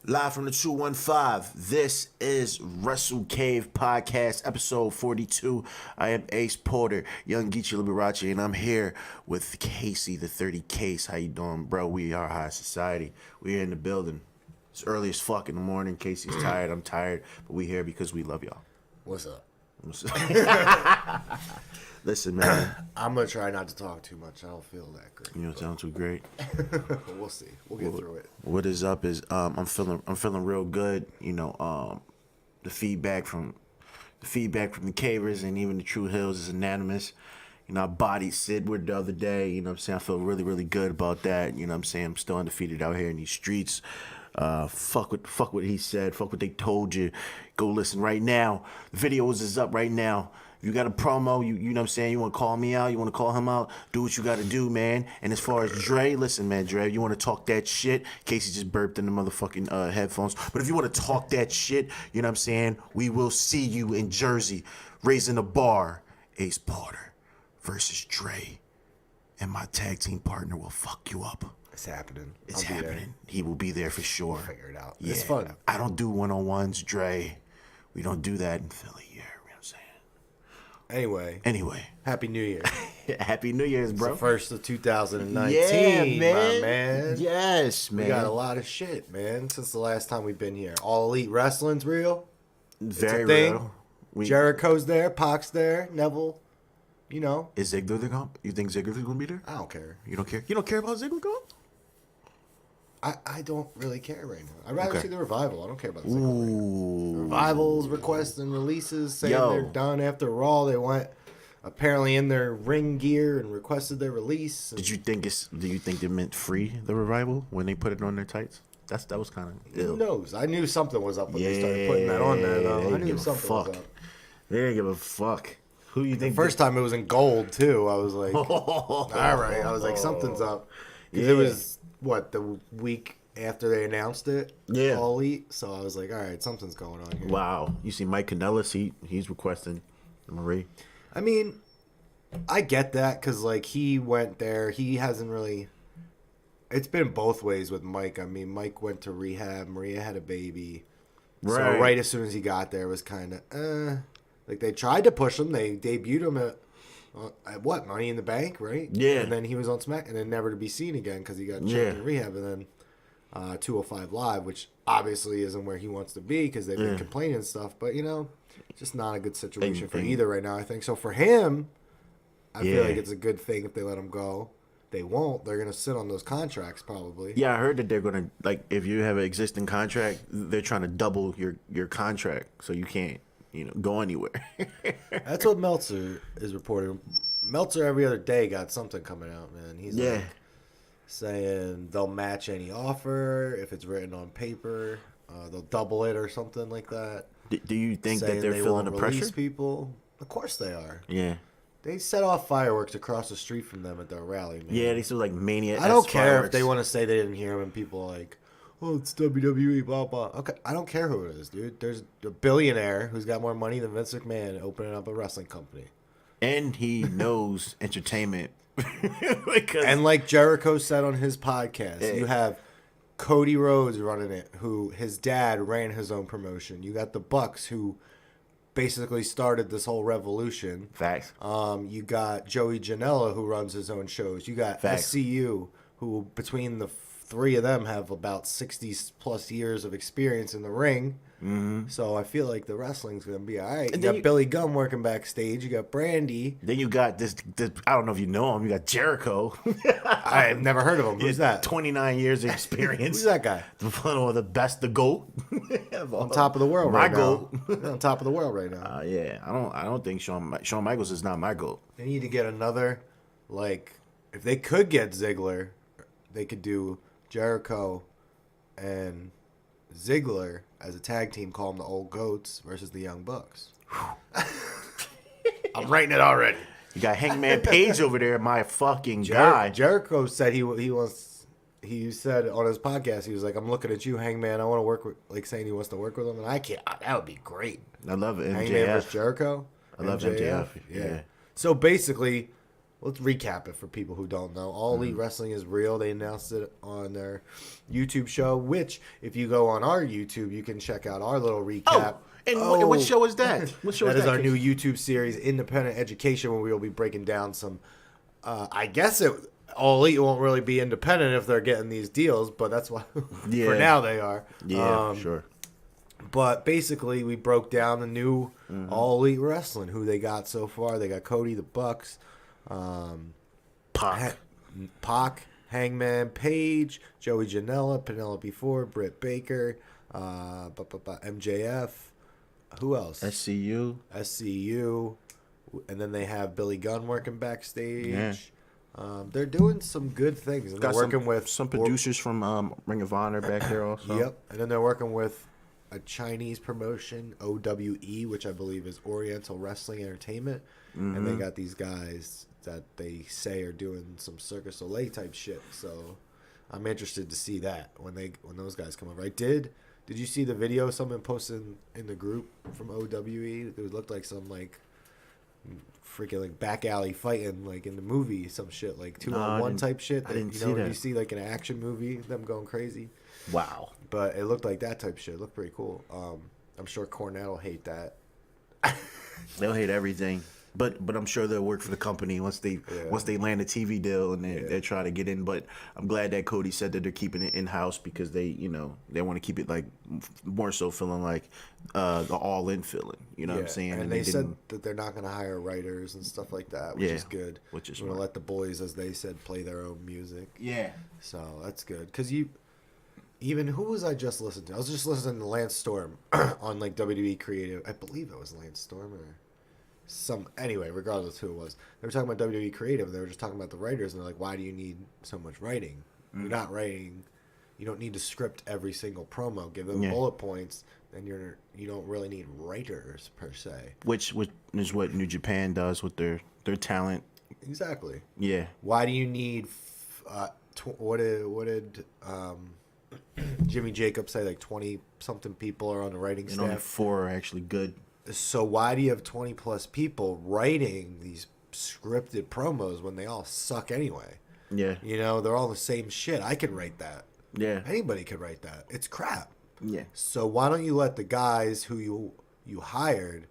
Live from the 215, this is Wrestle Cave Podcast, episode 42. I am Ace Porter, Young Geechee Liberace, and I'm here with Casey, the 30 Case. How you doing, bro? We are high society. We're in the building. It's early as fuck in the morning. Casey's tired, I'm tired, but we here because we love y'all. What's up? Listen, man. I'm gonna try not to talk too much. I don't feel that great. You don't sound too great. We'll see. We'll get through it. What is up is I'm feeling real good. You know, the feedback from the cavers and even the True Hills is unanimous. You know, I bodied Sidward the other day. You know what I'm saying? I feel really, really good about that. You know what I'm saying? I'm still undefeated out here in these streets. Fuck what he said. Fuck what they told you. Go listen right now. The videos is up right now. If you got a promo, you know what I'm saying, you want to call me out, you want to call him out, do what you got to do, man. And as far as Dre, listen, man, Dre, you want to talk that shit, Casey just burped in the motherfucking headphones. But if you want to talk that shit, you know what I'm saying, we will see you in Jersey, raising the bar. Ace Porter versus Dre. And my tag team partner will fuck you up. It's happening. It's happening. He will be there for sure. We'll figure it out. Yeah. It's fun. I don't do one-on-ones, Dre. We don't do that in Philly here. Anyway, Happy New Year. Happy New Year's, bro. It's the first of 2019, yeah, man. my man. Yes, man. We got a lot of shit, man, since the last time we've been here. All Elite Wrestling's real. Very it's a thing. real. Jericho's there, Pac's there, Neville. You know. Is Ziggler the comp? You think Ziggler's gonna be there? I don't care. You don't care? You don't care about Ziggler going? I don't really care right now. I'd rather Okay. see the Revival. I don't care about the Ziggler. Revivals, requests, and releases saying they're done after Raw. They went apparently in their ring gear and requested their release. Do you think they meant free the Revival when they put it on their tights? That was kind of ill. Who knows? I knew something was up when they started putting that on there, though. I knew something was up. They didn't give a fuck. Who you think? The first time it was in gold, too. I was like, all right. I was like, something's up. Because it was, the week after they announced it? Yeah. All Elite. So I was like, all right, something's going on here. Wow. You see Mike Kanellis, he's requesting Marie. I mean, I get that because, like, he went there. He hasn't really... It's been both ways with Mike. I mean, Mike went to rehab. Maria had a baby. Right. So right as soon as he got there, it was kind of, Like, they tried to push him. They debuted him at what? Money in the Bank, right? Yeah. And then he was on Smack, and then never to be seen again because he got checked in rehab. And then 205 Live, which obviously isn't where he wants to be because they've been complaining and stuff. But, you know, just not a good situation for either right now, I think. So for him, I feel like it's a good thing if they let him go. They won't. They're going to sit on those contracts probably. Yeah, I heard that they're going to, like, if you have an existing contract, they're trying to double your contract so you can't, go anywhere. That's what Meltzer is reporting. Meltzer every other day got something coming out, man. He's like saying they'll match any offer if it's written on paper. They'll double it or something like that. Do you think that they're feeling the pressure? People, of course they are. Yeah. They set off fireworks across the street from them at their rally, man. Yeah, they still like mania. I don't care if they want to say they didn't hear him and people are like, oh, it's WWE, blah, blah. Okay, I don't care who it is, dude. There's a billionaire who's got more money than Vince McMahon opening up a wrestling company. And he knows entertainment. And like Jericho said on his podcast, you have Cody Rhodes running it, who his dad ran his own promotion. You got the Bucks, who basically started this whole revolution. Facts. You got Joey Janela, who runs his own shows. You got SCU, who between the three of them have about 60 plus years of experience in the ring. Mm-hmm. So I feel like the wrestling's going to be all right. You got Billy Gunn working backstage. You got Brandy. Then you got this, I don't know if you know him. You got Jericho. I've never heard of him. Who's that? 29 years of experience. Who's that guy? One of the best, the GOAT. On top of the world right now. On top of the world right now. Yeah. I don't think Shawn Michaels is not my GOAT. They need to get another, like, if they could get Ziggler, they could do Jericho and Ziggler as a tag team, call them the Old Goats versus the Young Bucks. I'm writing it already. You got Hangman Page over there, my fucking guy. Jericho said he wants. He said on his podcast, he was like, "I'm looking at you, Hangman. I want to work with," like saying he wants to work with him, and I can't. That would be great. I love it. Hangman versus Jericho. I love MJF. Yeah. So basically, let's recap it for people who don't know. All Elite Wrestling is real. They announced it on their YouTube show, which if you go on our YouTube, you can check out our little recap. And what show is that? What show that is our Casey? new YouTube series, Independent Education, where we will be breaking down some. I guess All Elite won't really be independent if they're getting these deals, but that's why for now they are. Yeah, sure. But basically, we broke down the new All Elite Wrestling, who they got so far. They got Cody, the Bucks, Pac, Hangman Page, Joey Janela, Penelope Ford, Britt Baker, MJF. Who else? SCU. And then they have Billy Gunn working backstage. Yeah. They're doing some good things. And they're working with some producers from Ring of Honor back there also. Yep. And then they're working with a Chinese promotion, OWE, which I believe is Oriental Wrestling Entertainment. And they got these guys that they say are doing some Cirque du Soleil type shit. So I'm interested to see that when those guys come over. Did you see the video someone posted in the group from OWE? It looked like some freaking back alley fighting in the movie, some shit 2-on-1 type shit. I didn't see that. You see an action movie, them going crazy. Wow. But it looked like that type shit. It looked pretty cool. I'm sure Cornette will hate that. They'll hate everything. But I'm sure they'll work for the company once they land a TV deal and they try to get in. But I'm glad that Cody said that they're keeping it in house because they want to keep it more so feeling like the all in feeling. You know what I'm saying? And they said that they're not going to hire writers and stuff like that, which is good. Which is going to let the boys, as they said, play their own music. Yeah. So that's good because who was I just listening to? I was just listening to Lance Storm on WWE Creative. I believe it was Lance Storm or. Anyway, regardless who it was, they were talking about WWE Creative. And they were just talking about the writers, and they're like, "Why do you need so much writing? You're not writing. You don't need to script every single promo. Give them bullet points. Then you don't really need writers per se." Which is what New Japan does with their talent. Exactly. Yeah. Why do you need? What did Jimmy Jacobs say? 20 something people are on the writing staff. Only 4 are actually good. So why do you have 20 plus people writing these scripted promos when they all suck anyway? Yeah. They're all the same shit. I can write that. Yeah. Anybody could write that. It's crap. Yeah. So why don't you let the guys who you hired,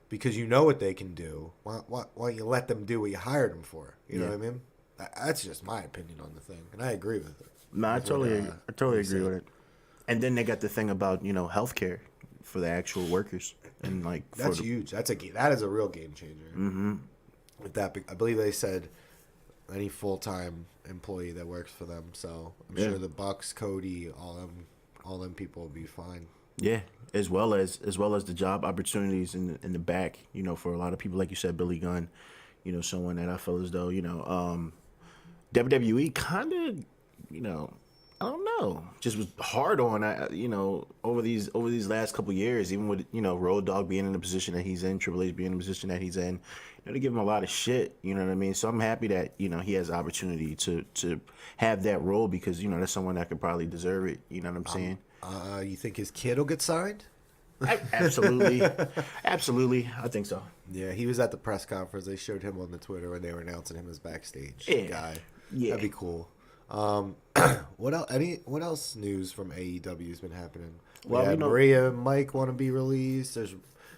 because you know what they can do, why don't you let them do what you hired them for? You know what I mean? That's just my opinion on the thing, and I agree with it. No, I totally agree with it. And then they got the thing about healthcare for the actual workers. And that's huge. That is a real game changer. Mm-hmm. With that, I believe they said any full-time employee that works for them. So I'm sure the Bucks, Cody, all them people will be fine. Yeah, as well as the job opportunities in the back. For a lot of people, like you said, Billy Gunn. Someone that I feel as though WWE kind of I don't know. Just was hard on, over these last couple of years, even with, Road Dogg being in the position that he's in, Triple H being in the position that he's in, they give him a lot of shit, you know what I mean? So I'm happy that, he has the opportunity to have that role because, that's someone that could probably deserve it, you know what I'm saying? You think his kid will get signed? Absolutely. Absolutely. I think so. Yeah, he was at the press conference. They showed him on the Twitter when they were announcing him as backstage guy. Yeah. That'd be cool. What else news from AEW has been happening? Well, Maria and Mike want to be released. There's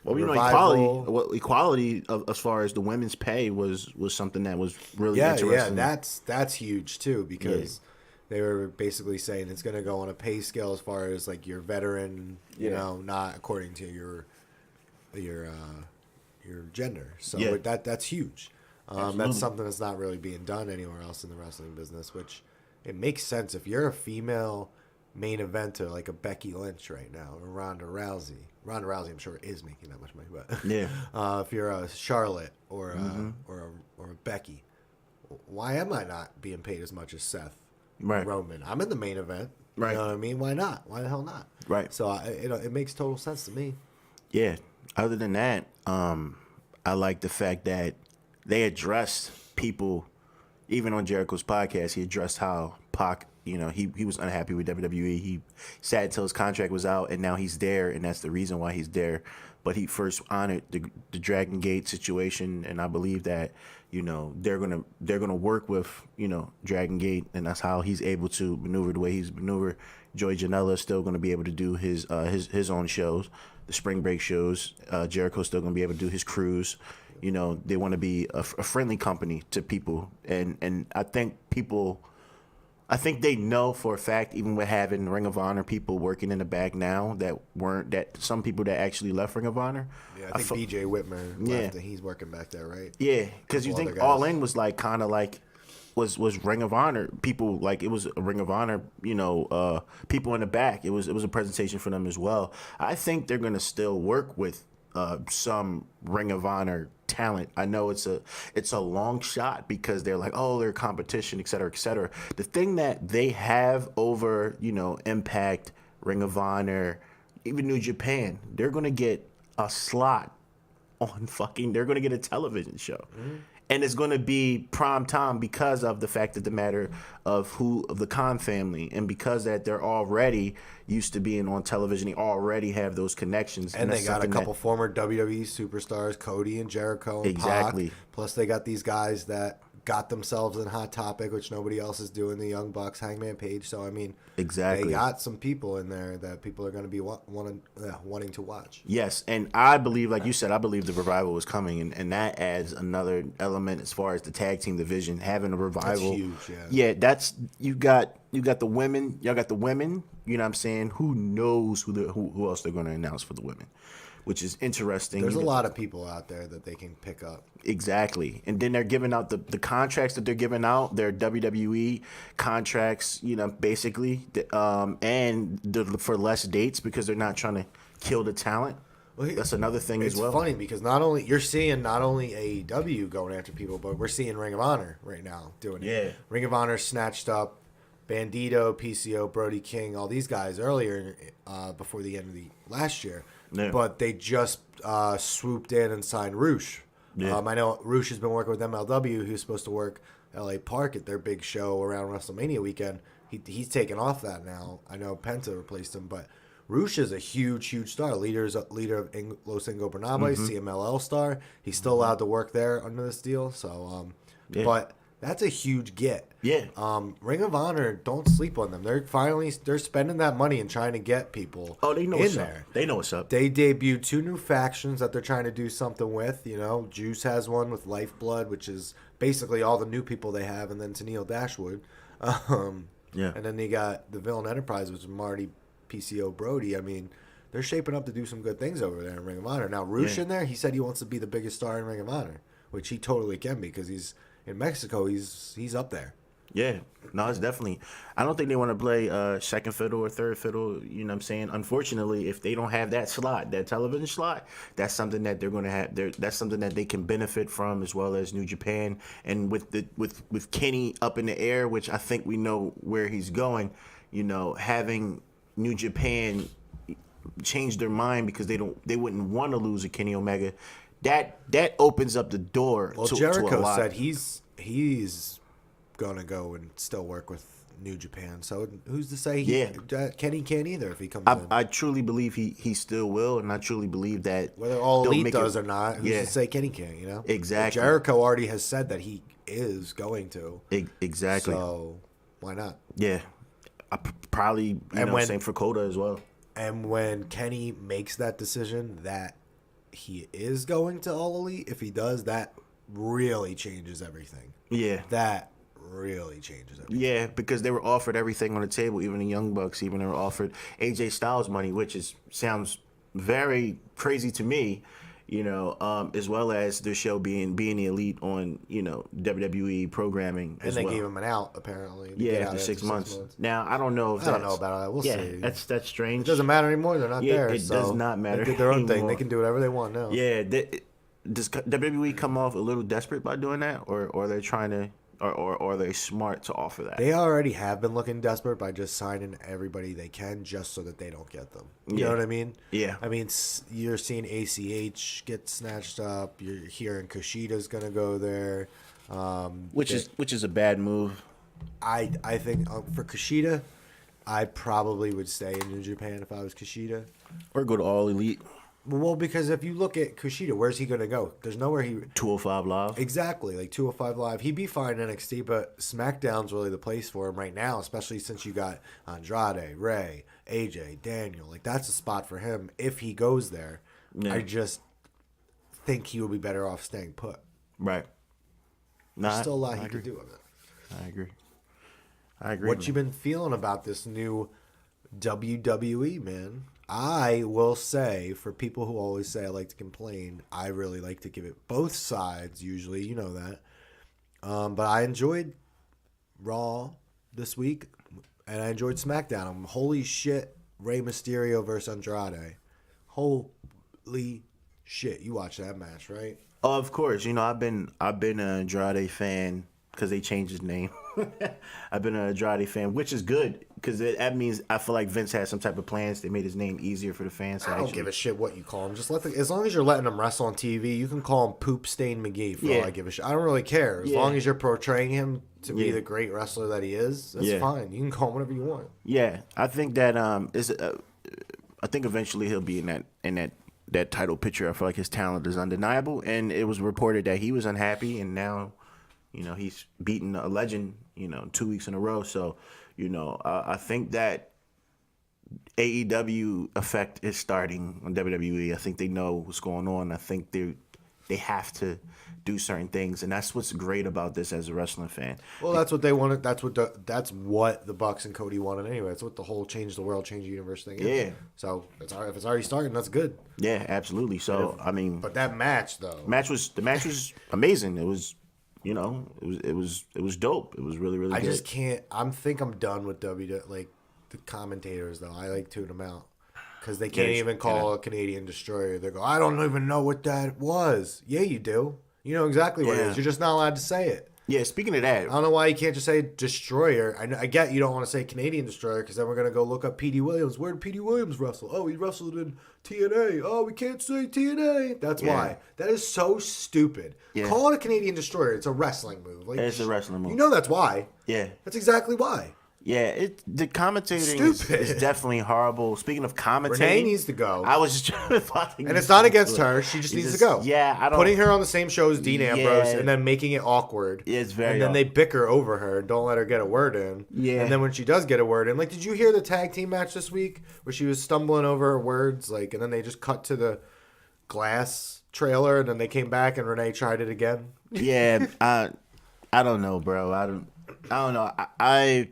equality as far as the women's pay was something that was really interesting. Yeah, that's huge too because they were basically saying it's going to go on a pay scale as far as your veteran, not according to your gender. So that's huge. That's something that's not really being done anywhere else in the wrestling business, which it makes sense if you're a female main eventer like a Becky Lynch right now or Ronda Rousey. Ronda Rousey, I'm sure, is making that much money, but if you're a Charlotte or a Becky, why am I not being paid as much as Seth Roman? I'm in the main event. Right. You know what I mean? Why not? Why the hell not? Right. So it makes total sense to me. Yeah. Other than that, I like the fact that they addressed people. Even on Jericho's podcast, he addressed how Pac he was unhappy with WWE. He sat until his contract was out, and now he's there, and that's the reason why he's there. But he first honored the Dragon Gate situation, and I believe that they're gonna work with Dragon Gate, and that's how he's able to maneuver the way he's maneuvered. Joey Janela is still going to be able to do his own shows, the spring break shows. Jericho's still going to be able to do his cruise. They want to be a friendly company to people, and I think they know for a fact, even with having Ring of Honor people working in the back now that some people that actually left Ring of Honor. Yeah, I think BJ Whitmer left, and he's working back there, right? Yeah, because you think All In was like kind of like was Ring of Honor people, like it was a Ring of Honor, people in the back. It was a presentation for them as well. I think they're gonna still work with some Ring of Honor talent. I know it's a long shot because they're like, oh, they're competition, et cetera, et cetera. The thing that they have over, Impact, Ring of Honor, even New Japan, they're gonna get a slot on they're gonna get a television show. Mm-hmm. And it's going to be prime time because of the fact of the matter of the Khan family, and because that they're already used to being on television, they already have those connections. And they got a couple former WWE superstars, Cody and Jericho and exactly. Pac. Plus they got these guys that got themselves in Hot Topic, which nobody else is doing, the Young Bucks, Hangman Page. So, I mean, exactly. They got some people in there that people are going to be wanting to watch. Yes, and I believe, like you said, I believe the revival is coming, and that adds another element as far as the tag team division, having a revival. That's huge, yeah. Yeah, that's, you got the women, y'all got the women, you know what I'm saying? Who knows who else they're going to announce for the women, which is interesting. There's a lot of people out there that they can pick up. Exactly. And then they're giving out the contracts that they're giving out. They're WWE contracts, basically, and for less dates because they're not trying to kill the talent. Well, that's another thing as well. It's funny because you're seeing not only AEW going after people, but we're seeing Ring of Honor right now doing it. Yeah. Ring of Honor snatched up Bandito, PCO, Brody King, all these guys earlier before the end of the last year. Yeah. But they just swooped in and signed Roosh. Yeah. I know Roosh has been working with MLW, who's supposed to work LA Park at their big show around WrestleMania weekend. He's taken off that now. I know Penta replaced him, but Roosh is a huge star. Leader of Los Ingobernables, CMLL star. He's still allowed to work there under this deal. So, but that's a huge get. Yeah. Ring of Honor, don't sleep on them. They're spending that money and trying to get people. Oh, they know what's up. They know what's up. They debuted 2 new factions that they're trying to do something with. Juice has one with Lifeblood, which is basically all the new people they have, and then Tennille Dashwood. Yeah. And then they got the Villain Enterprise, which is Marty, PCO, Brody. I mean, they're shaping up to do some good things over there in Ring of Honor. Now, Roosh in there, he said he wants to be the biggest star in Ring of Honor, which he totally can be because he's in Mexico. He's up there. Yeah, no, it's definitely. I don't think they want to play second fiddle or third fiddle. You know what I'm saying? Unfortunately, if they don't have that slot, that television slot, that's something that they're going to have. That's something that they can benefit from, as well as New Japan. And with Kenny up in the air, which I think we know where he's going. Having New Japan change their mind because they wouldn't want to lose a Kenny Omega. That opens up the door. Well, Jericho said he's gonna go and still work with New Japan. So who's to say Kenny can't either if he comes in? I truly believe he still will, and I truly believe that whether All Elite does or not, who's to say Kenny can't? Exactly. But Jericho already has said that he is going to. Exactly. So why not? Yeah, probably. Same for Coda as well. And when Kenny makes that decision that he is going to All Elite, if he does, that really changes everything. Yeah. That really changes everything. Yeah, because they were offered everything on the table, even the Young Bucks, even they were offered AJ Styles money, which sounds very crazy to me, as well as the show being the Elite on, WWE programming and they gave him an out, apparently. Yeah, after 6 months. Now, I don't know if I don't know about that. We'll see. That's strange. It doesn't matter anymore. They're not there. It does not matter. They did their own thing. They can do whatever they want now. Yeah. Does WWE come off a little desperate by doing that, or are they trying to, or are they smart to offer that? They already have been looking desperate by just signing everybody they can just so that they don't get them. You know what I mean? Yeah. I mean, you're seeing ACH get snatched up. You're hearing Kushida's going to go there. Which is a bad move. I think for Kushida, I probably would stay in New Japan if I was Kushida. Or go to All Elite. Well, because if you look at Kushida, where's he going to go? There's nowhere he... 205 Live. Exactly, like 205 Live. He'd be fine in NXT, but SmackDown's really the place for him right now, especially since you got Andrade, Ray, AJ, Daniel. Like, that's a spot for him if he goes there. Yeah. I just think he would be better off staying put. Right. There's still a lot he could do with it. I agree. What you been feeling about this new WWE, man? I will say, for people who always say I like to complain, I really like to give it both sides, usually. You know that. But I enjoyed Raw this week, and I enjoyed SmackDown. Holy shit, Rey Mysterio versus Andrade. Holy shit. You watched that match, right? Oh, of course. You know, I've been an Andrade fan because they changed his name. I've been an Andrade fan, which is good because that means I feel like Vince has some type of plans. They made his name easier for the fans. I don't give a shit what you call him. Just as long as you're letting him wrestle on TV, you can call him Poop Stain McGee for all I give a shit. I don't really care. As long as you're portraying him to be the great wrestler that he is, that's fine. You can call him whatever you want. Yeah, I think that I think eventually he'll be in that title picture. I feel like his talent is undeniable, and it was reported that he was unhappy, and now, you know, he's beaten a legend, 2 weeks in a row. So, I think that AEW effect is starting on WWE. I think they know what's going on. I think they have to do certain things, and that's what's great about this as a wrestling fan. Well, that's what they wanted. That's what the Bucks and Cody wanted anyway. That's what the whole change the world, change the universe thing is. Yeah. So if it's already starting, that's good. Yeah, absolutely. So but that match though, the match was amazing. It was. It was dope. It was really, really good. I just can't. I'm done with the commentators though. I tune them out because they can't even call a Canadian destroyer. They go, I don't even know what that was. Yeah, you do. You know exactly what it is. You're just not allowed to say it. Yeah. Speaking of that, I don't know why you can't just say destroyer. I get you don't want to say Canadian destroyer because then we're gonna go look up P.D. Williams. Where did P.D. Williams wrestle? Oh, he wrestled in TNA. Oh, we can't say TNA. That's why. That is so stupid. Yeah. Call it a Canadian destroyer. It's a wrestling move. It's a wrestling move. You know that's why. Yeah. That's exactly why. Yeah, the commentating is definitely horrible. Speaking of commentating, Renee needs to go. I was just trying to find. And it's not against her. She just needs to go. Yeah, I don't. Putting her on the same show as Dean Ambrose and then making it awkward. It's very. And then they bicker over her and don't let her get a word in. Yeah. And then when she does get a word in, did you hear the tag team match this week where she was stumbling over her words, and then they just cut to the glass trailer and then they came back and Renee tried it again? Yeah, I don't know, bro. I don't know.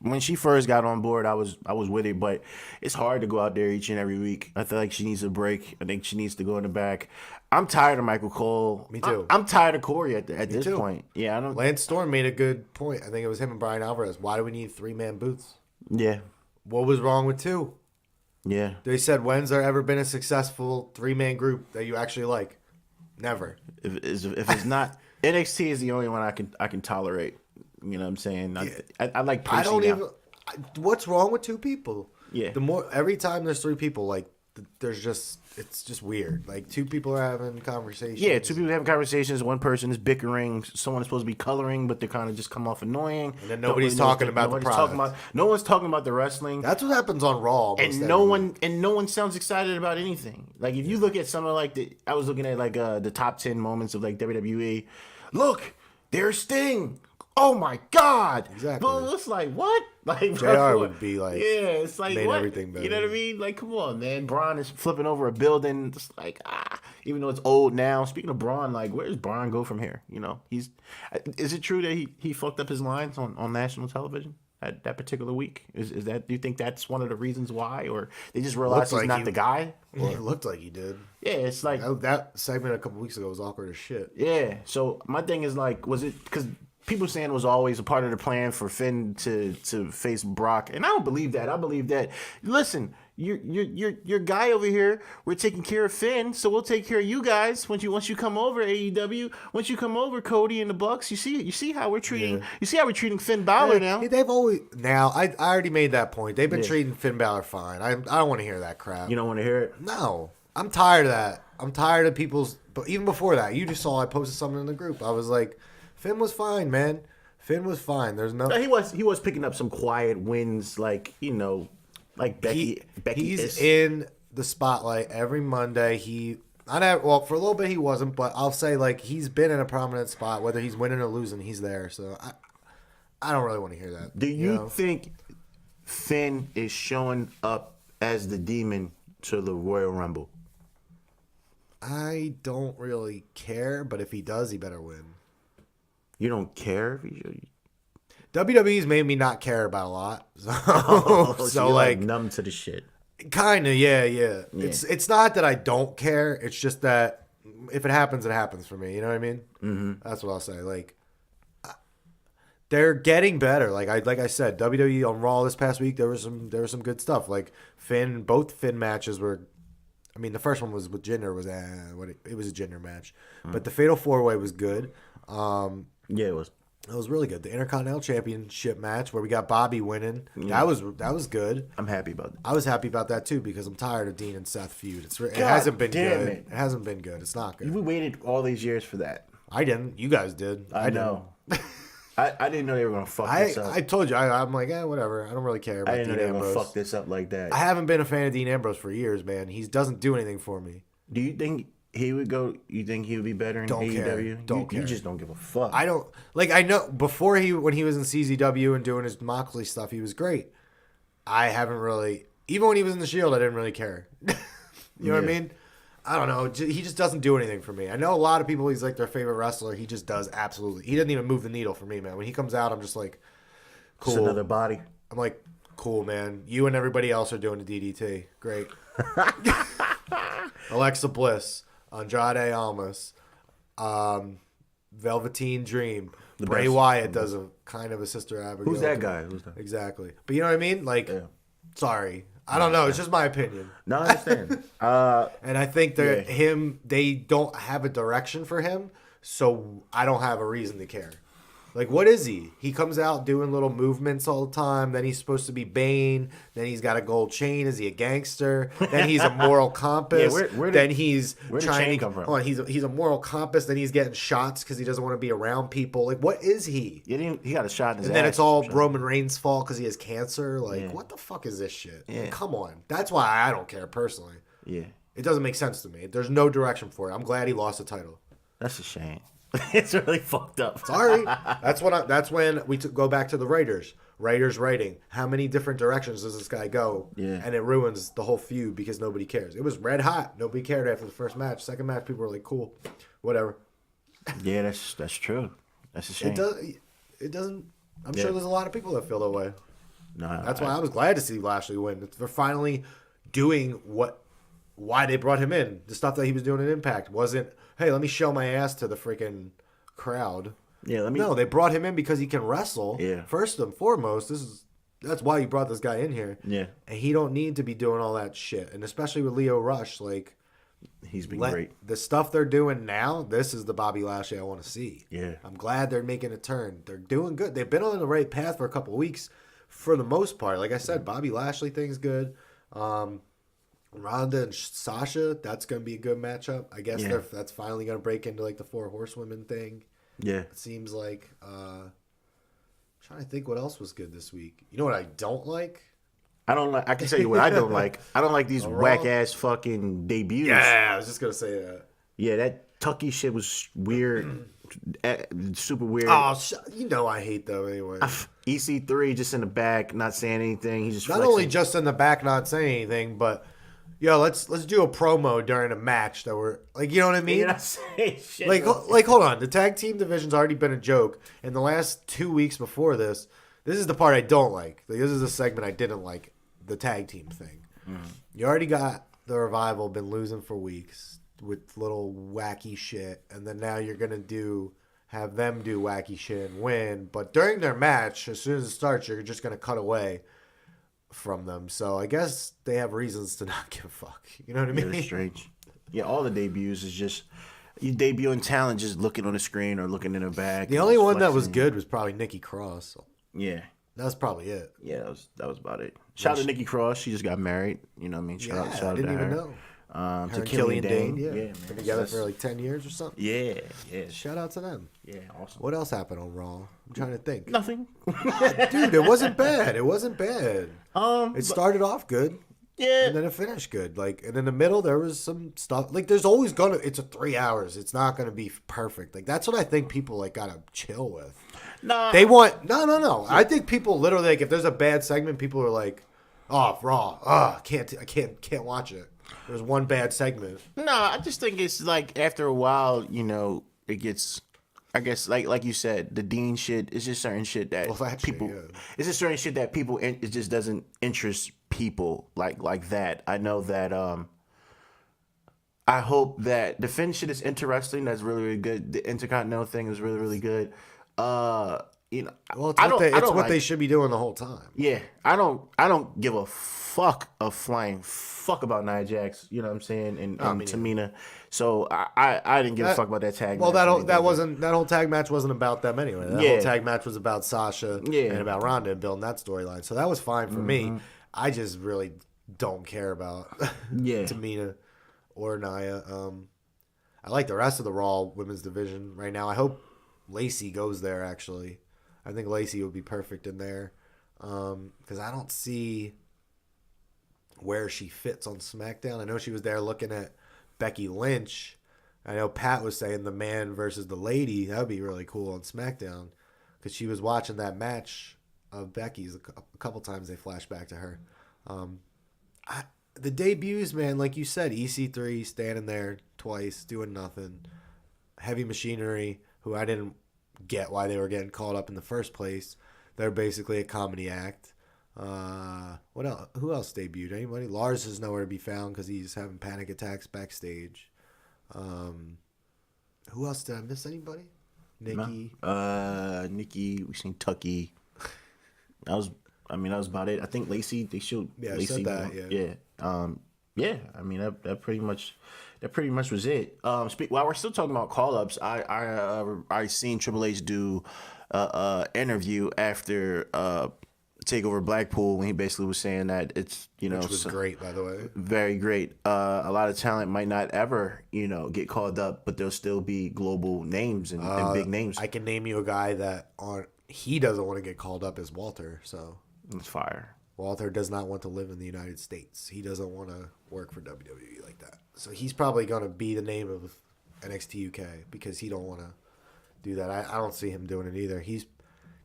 When she first got on board, I was with it, but it's hard to go out there each and every week. I feel like she needs a break. I think she needs to go in the back. I'm tired of Michael Cole. Me too. I'm tired of Corey at this point. Yeah, I don't. Lance Storm made a good point. I think it was him and Brian Alvarez. Why do we need 3-man booths? Yeah. What was wrong with 2? Yeah. They said, when's there ever been a successful 3-man group that you actually like? Never. If it's not, NXT is the only one I can tolerate. You know what I'm saying? I like Priestley. I don't even. What's wrong with 2 people? Yeah. Every time there's 3 people, it's just weird. 2 people are having conversations. Yeah, 2 people having conversations. One person is bickering. Someone is supposed to be coloring, but they kind of just come off annoying. And then nobody's talking about the product. No one's talking about the wrestling. That's what happens on Raw. And no one sounds excited about anything. If you look at some of I was looking at the top 10 moments of WWE. Look, there's Sting. Oh my God! Exactly. But it's what? JR would be it's made what? Everything better. You know what I mean? Come on, man. Braun is flipping over a building. Just even though it's old now. Speaking of Braun, where does Braun go from here? Is it true that he fucked up his lines on national television that particular week? Is that? Do you think that's one of the reasons why, or they just realized he's not the guy? It looked like he did. Yeah, it's that segment a couple weeks ago was awkward as shit. Yeah. So my thing is was it because people saying it was always a part of the plan for Finn to face Brock, and I don't believe that. I believe that. Listen, your guy over here, we're taking care of Finn, so we'll take care of you guys once you come over AEW. Once you come over, Cody and the Bucks, you see how we're treating. Yeah. You see how we're treating Finn Balor now. They've always I already made that point. They've been treating Finn Balor fine. I don't want to hear that crap. You don't want to hear it? No, I'm tired of that. I'm tired of people's. But even before that, you just saw I posted something in the group. I was like, Finn was fine, man. Finn was fine. There's no. He was picking up some quiet wins, like like Becky. He's is. in the spotlight every Monday. Well, for a little bit he wasn't, but I'll say like he's been in a prominent spot. Whether he's winning or losing, he's there. So I don't really want to hear that. Do you think Finn is showing up as the demon to the Royal Rumble? I don't really care, but if he does, he better win. You don't care? WWE's made me not care about a lot. So, so you're like numb to the shit. Kind of, yeah. It's not that I don't care. It's just that if it happens, it happens for me. You know what I mean? Mm-hmm. That's what I'll say. Like, they're getting better. Like I said, WWE on Raw this past week, there was some good stuff. Like both Finn matches were. I mean, the first one was with Jinder it was a Jinder match, but the Fatal 4-Way was good. Yeah, it was. It was really good. The Intercontinental Championship match where we got Bobby winning. Yeah. That was good. I'm happy about that. I was happy about that too because I'm tired of Dean and Seth feud. It hasn't been good. It hasn't been good. It's not good. We waited all these years for that. I didn't. You guys did. I know. I didn't know they were gonna fuck this up. I told you. I'm like, whatever. I don't really care about I didn't Dean know they were Ambrose. gonna fuck this up like that. I haven't been a fan of Dean Ambrose for years, man. He doesn't do anything for me. Do you think he would go? You think he would be better in AEW? Don't care. You just don't give a fuck. I don't like. I know before when he was in CZW and doing his Moxley stuff, he was great. I haven't really. Even when he was in the Shield, I didn't really care. You know what I mean? I don't know. He just doesn't do anything for me. I know a lot of people. He's like their favorite wrestler. He just does absolutely. He doesn't even move the needle for me, man. When he comes out, I'm just like, cool. Just another body. I'm like, cool, man. You and everybody else are doing the DDT. Great. Alexa Bliss, Andrade Almas, Velveteen Dream. Bray Wyatt does a kind of a Sister Abigail. Who's that guy? Exactly. But you know what I mean? Like, sorry. I don't know. It's just my opinion. No, I understand. And I think that they don't have a direction for him, so I don't have a reason to care. Like, what is he? He comes out doing little movements all the time. Then he's supposed to be Bane. Then he's got a gold chain. Is he a gangster? Then he's a moral compass. Then he's where'd the chain come from? Hold on, he's a moral compass. Then he's getting shots because he doesn't want to be around people. Like, what is he? He got a shot in his ass. And then it's all Roman Reigns' fault because he has cancer. Like, what the fuck is this shit? Yeah. Like, come on. That's why I don't care personally. Yeah. It doesn't make sense to me. There's no direction for it. I'm glad he lost the title. That's a shame. It's really fucked up. Sorry. That's when we go back to the writers. Writers writing. How many different directions does this guy go? Yeah. And it ruins the whole feud because nobody cares. It was red hot. Nobody cared after the first match. Second match, people were like, cool. Whatever. Yeah, that's true. That's a shame. It doesn't. I'm sure there's a lot of people that feel that way. No, That's why I was glad to see Lashley win. They're finally doing why they brought him in. The stuff that he was doing in Impact wasn't, hey, let me show my ass to the freaking crowd. Yeah, No, they brought him in because he can wrestle. Yeah. First and foremost, that's why you brought this guy in here. Yeah. And he don't need to be doing all that shit. And especially with Leo Rush, like, he's been great. The stuff they're doing now, this is the Bobby Lashley I want to see. Yeah. I'm glad they're making a turn. They're doing good. They've been on the right path for a couple of weeks for the most part. Like I said, Bobby Lashley thing's good. Ronda and Sasha, that's going to be a good matchup. I guess that's finally going to break into like the 4 horsewomen thing. Yeah. It seems like. Trying to think what else was good this week. You know what I don't like? I can tell you what I don't like. I don't like these whack ass fucking debuts. Yeah, I was just going to say that. Yeah, that Tucky shit was weird. Super weird. Oh, you know I hate them anyway. EC3 just in the back, not saying anything. He's just not flexing. only just in the back, not saying anything, but let's do a promo during a match that we're like, you know what I mean? You're not saying shit. Like hold on, the tag team division's already been a joke. In the last 2 weeks before this is the part I don't like. Like, this is the segment I didn't like, the tag team thing. You already got the Revival been losing for weeks with little wacky shit, and then now you're gonna have them do wacky shit and win. But during their match, as soon as it starts, you're just gonna cut away from them. So I guess they have reasons to not give a fuck. You know what I mean? Very strange. Yeah, all the debuts is just you debuting talent just looking on the screen or looking in the back. The only one that was good was probably Nikki Cross. Yeah. That's probably it. Yeah, that was about it. Shout out to Nikki Cross. She just got married. You know what I mean? Shout out I didn't to even her. know. Her to and Killian Killian Dane, Dane. yeah. Man. Been So together that's- for like 10 years or something. Yeah, yeah, Shout out to them. yeah. Awesome. What else happened on Raw? I'm trying to think. Nothing. Dude, it wasn't bad. It wasn't bad. It started off good. Yeah. And then it finished good. Like, and in the middle, there was some stuff. Like, there's always gonna. It's a 3 hours. It's not gonna be perfect. Like, that's what I think people like gotta chill with. Nah. They want no. I think people literally like if there's a bad segment, people are like, "Oh, Raw, I can't watch it." There's one bad segment. No, I just think it's like after a while, it gets. I guess like you said, the Dean shit is just certain shit that people. Shit, yeah. It's just certain shit that people. It just doesn't interest people like that. I know that. I hope that the Finn shit is interesting. That's really really good. The Intercontinental thing is really really good. Well, it's I what don't they should be doing the whole time. Yeah, I don't give a flying fuck about Nia Jax. You know what I'm saying? And Tamina. So I didn't give a fuck about that tag. Well, match that whole tag match wasn't about them anyway. That whole tag match was about Sasha and about Ronda and building that storyline. So that was fine for me. I just really don't care about Tamina or Nia. I like the rest of the Raw women's division right now. I hope Lacey goes there. Actually, I think Lacey would be perfect in there because I don't see where she fits on SmackDown. I know she was there looking at Becky Lynch. I know Pat was saying the man versus the lady. That would be really cool on SmackDown because she was watching that match of Becky's a couple times. They flash back to her. The debuts, man, like you said, EC3 standing there twice doing nothing. Heavy Machinery, who I didn't get why they were getting called up in the first place. They're basically a comedy act. What else? Who else debuted? Anybody? Lars is nowhere to be found because he's having panic attacks backstage. Who else did I miss? Anybody? Nikki. Nikki. We seen Tucky. That was about it. I think Lacey. They showed. Yeah, Lacey. I said that. Yeah. I mean that pretty much was it. While we're still talking about call ups, I seen Triple H do interview after Takeover Blackpool when he basically was saying that it's Which was great, by the way. Very great. A lot of talent might not ever get called up, but there'll still be global names and big names. I can name you a guy that he doesn't want to get called up as Walter. So it's fire. Walter does not want to live in the United States. He doesn't want to work for WWE like that. So he's probably going to be the name of NXT UK because he don't want to do that. I don't see him doing it either.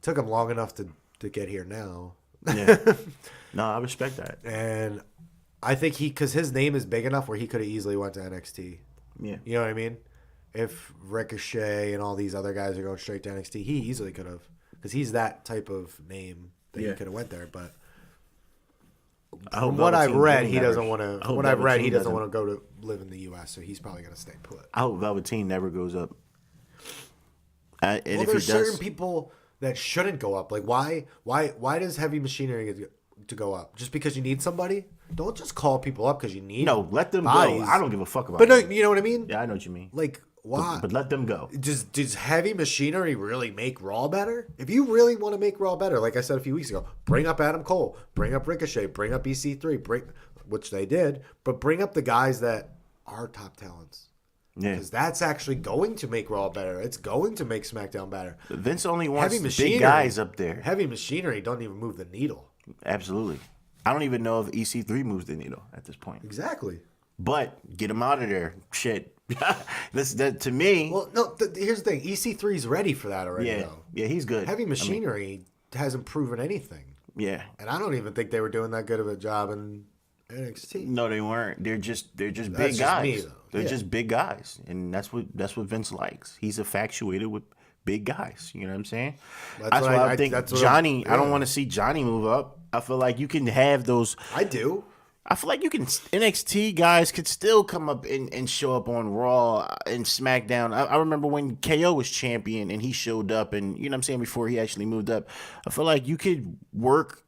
Took him long enough to get here now. Yeah. No, I respect that. And I think because his name is big enough where he could have easily went to NXT. Yeah. You know what I mean? If Ricochet and all these other guys are going straight to NXT, he easily could have because he's that type of name that he could have went there. But from what I've read, he doesn't want to. What I've read, he doesn't want to go to live in the U.S., so he's probably going to stay put. I hope Velveteen never goes up. And well, if there's he does, certain people that shouldn't go up. Like why does Heavy Machinery get to go up? Just because you need somebody? Don't just call people up because you need. No, let them bodies. go. I don't give a fuck about. But no, it. you know what I mean? Yeah, I know what you mean. Like why? But let them go. Does Heavy Machinery really make Raw better? If you really want to make Raw better, like I said a few weeks ago, bring up Adam Cole, bring up Ricochet, bring up EC3, which they did, but bring up the guys that are top talents. Yeah, because that's actually going to make Raw better. It's going to make SmackDown better. Vince only wants big guys up there. Heavy Machinery don't even move the needle. Absolutely. I don't even know if EC3 moves the needle at this point. Exactly. But get him out of there. Shit. To me. Well, no, here's the thing. EC3's ready for that already, though. Yeah, he's good. Heavy Machinery hasn't proven anything. Yeah. And I don't even think they were doing that good of a job in NXT. No, they weren't. They're just big That's guys. Just me, They're just big guys. And that's what Vince likes. He's infatuated with big guys. You know what I'm saying? That's why I think Johnny, I don't want to see Johnny move up. I feel like you can have those. I do. I feel like NXT guys could still come up and show up on Raw and SmackDown. I remember when KO was champion and he showed up and, you know what I'm saying, before he actually moved up. I feel like you could work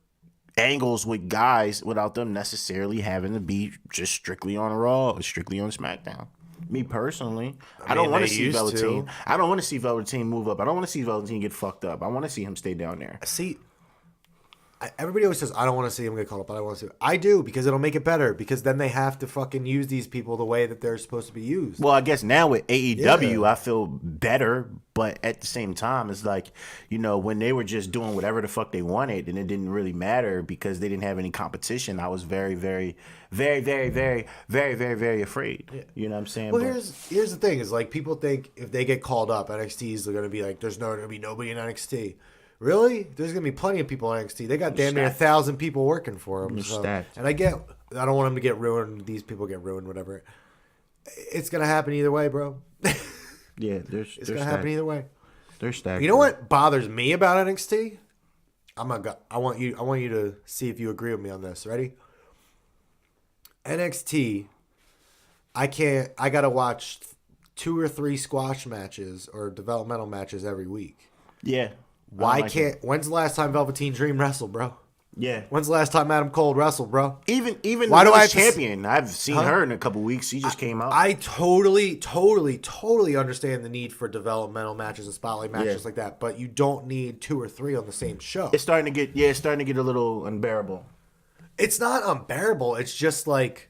angles with guys without them necessarily having to be just strictly on Raw or strictly on SmackDown. Me personally, I don't want to see Velveteen. I don't want to see Velveteen move up. I don't want to see Velveteen get fucked up. I want to see him stay down there. See, everybody always says, I don't want to see him get called up. I don't want to see. I do, because it'll make it better. Because then they have to fucking use these people the way that they're supposed to be used. Well, I guess now with AEW, I feel better, but at the same time, it's like, when they were just doing whatever the fuck they wanted, and it didn't really matter because they didn't have any competition. I was very, very, very, very, very, very, very, very afraid. Yeah. You know what I'm saying? Well, here's the thing: is like people think if they get called up, NXT is going to be like, there's going to be nobody in NXT. Really? There's going to be plenty of people in NXT. They got damn near 1,000 people working for them. So, and I don't want them to get ruined. These people get ruined, whatever. It's going to happen either way, bro. Yeah, it's going to happen either way. They're stacked. You know what bothers me about NXT? I want you to see if you agree with me on this. Ready? NXT, I got to watch 2 or 3 squash matches or developmental matches every week. Yeah. When's the last time Velveteen Dream wrestled, bro? Yeah. When's the last time Adam Cole wrestled, bro? Even why do I champion? I've seen her in a couple weeks. She just came out. I totally understand the need for developmental matches and spotlight matches like that, but you don't need 2 or 3 on the same show. It's starting to get a little unbearable. It's not unbearable. It's just like,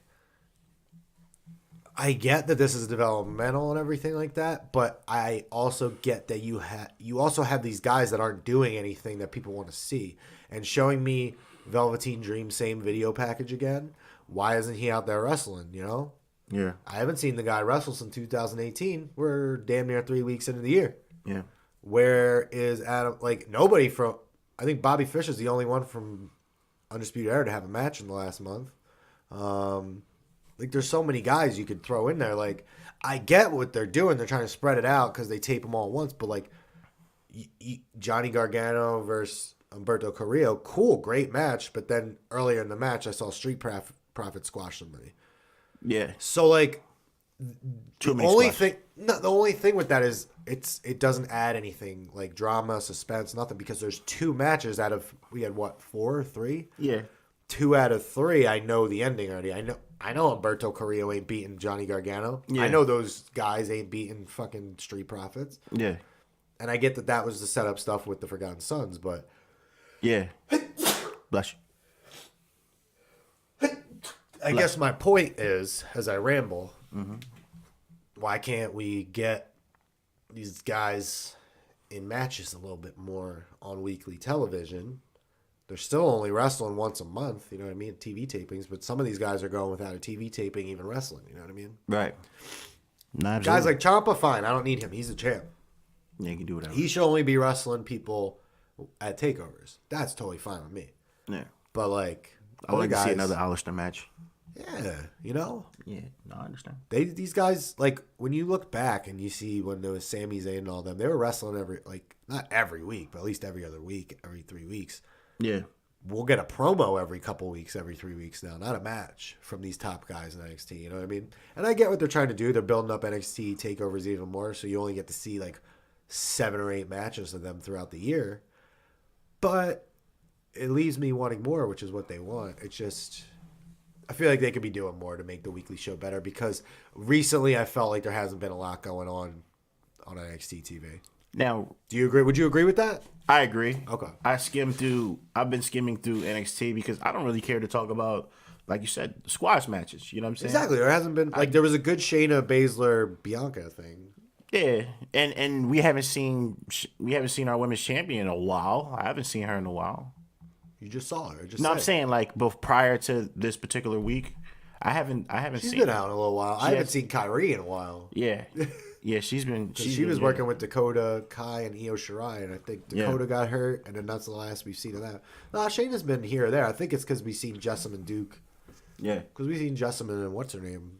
I get that this is developmental and everything like that, but I also get that you also have these guys that aren't doing anything that people want to see. And showing me Velveteen Dream same video package again, why isn't he out there wrestling, Yeah. I haven't seen the guy wrestle since 2018. We're damn near 3 weeks into the year. Yeah. Where is Adam? Like, nobody from... I think Bobby Fish is the only one from Undisputed Era to have a match in the last month. Like, there's so many guys you could throw in there. Like, I get what they're doing. They're trying to spread it out because they tape them all at once. But, like, Johnny Gargano versus Humberto Carrillo, cool, great match. But then earlier in the match, I saw Street Profits squash somebody. Yeah. So, like, the only thing with that is it doesn't add anything, like drama, suspense, nothing. Because there's 2 matches out of, we had, 4 or 3? Yeah. 2 out of 3, I know the ending already. I know Humberto Carrillo ain't beating Johnny Gargano. Yeah. I know those guys ain't beating fucking Street Profits. Yeah. And I get that was the setup stuff with the Forgotten Sons, but... Yeah. Bless you. I guess my point is, as I ramble, why can't we get these guys in matches a little bit more on weekly television? They're still only wrestling once a month, you know what I mean? TV tapings, but some of these guys are going without a TV taping, even wrestling, you know what I mean? Right. No, guys like Ciampa, fine. I don't need him. He's a champ. Yeah, you can do whatever. He should only be wrestling people at takeovers. That's totally fine with me. Yeah. But, like, I would like to see another Alistair match. Yeah, Yeah, no, I understand. These guys, like, when you look back and you see when there was Sami Zayn and all them, they were wrestling not every week, but at least every other week, every 3 weeks. Yeah. We'll get a promo every couple weeks, every 3 weeks now, not a match from these top guys in NXT, you know what I mean? And I get what they're trying to do. They're building up NXT takeovers even more, so you only get to see, like, 7 or 8 matches of them throughout the year. But it leaves me wanting more, which is what they want. It's just... I feel like they could be doing more to make the weekly show better, because recently I felt like there hasn't been a lot going on NXT TV. Now, do you agree? Would you agree with that? I agree. Okay. I've been skimming through NXT because I don't really care to talk about, like you said, squash matches. You know what I'm saying? Exactly. There hasn't been, there was a good Shayna Baszler Bianca thing. Yeah, and we haven't seen our women's champion in a while. I haven't seen her in a while. You just saw her. I'm saying, like, both prior to this particular week, I haven't She's seen been out in a little while. I haven't seen Kyrie in a while. Yeah. Yeah, she was working with Dakota Kai and Io Shirai, and I think Dakota got hurt, and then that's the last we've seen of that. Shayna's been here or there. I think it's because we've seen Jessamine Duke. Yeah. Because we've seen Jessamine and what's her name?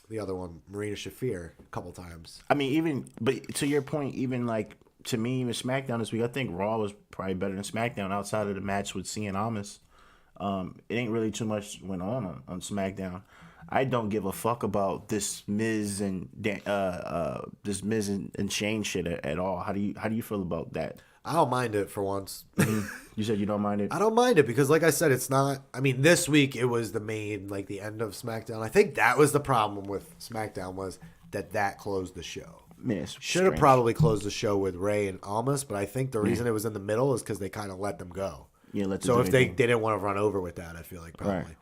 The other one, Marina Shafir, a couple times. I mean, but to your point, even like, to me, even SmackDown this week, I think Raw was probably better than SmackDown outside of the match with Cien Almas. It ain't really too much went on SmackDown. I don't give a fuck about this Miz and Shane shit at all. How do you feel about that? I don't mind it for once. You said you don't mind it? I don't mind it because, like I said, it's not... I mean, this week it was the end of SmackDown. I think that was the problem with SmackDown, was that closed the show. Man, should have probably closed the show with Ray and Almas, but I think the reason it was in the middle is because they kind of let them go. let them So do if they anything. didn't want to run over with that, I feel like probably. Right.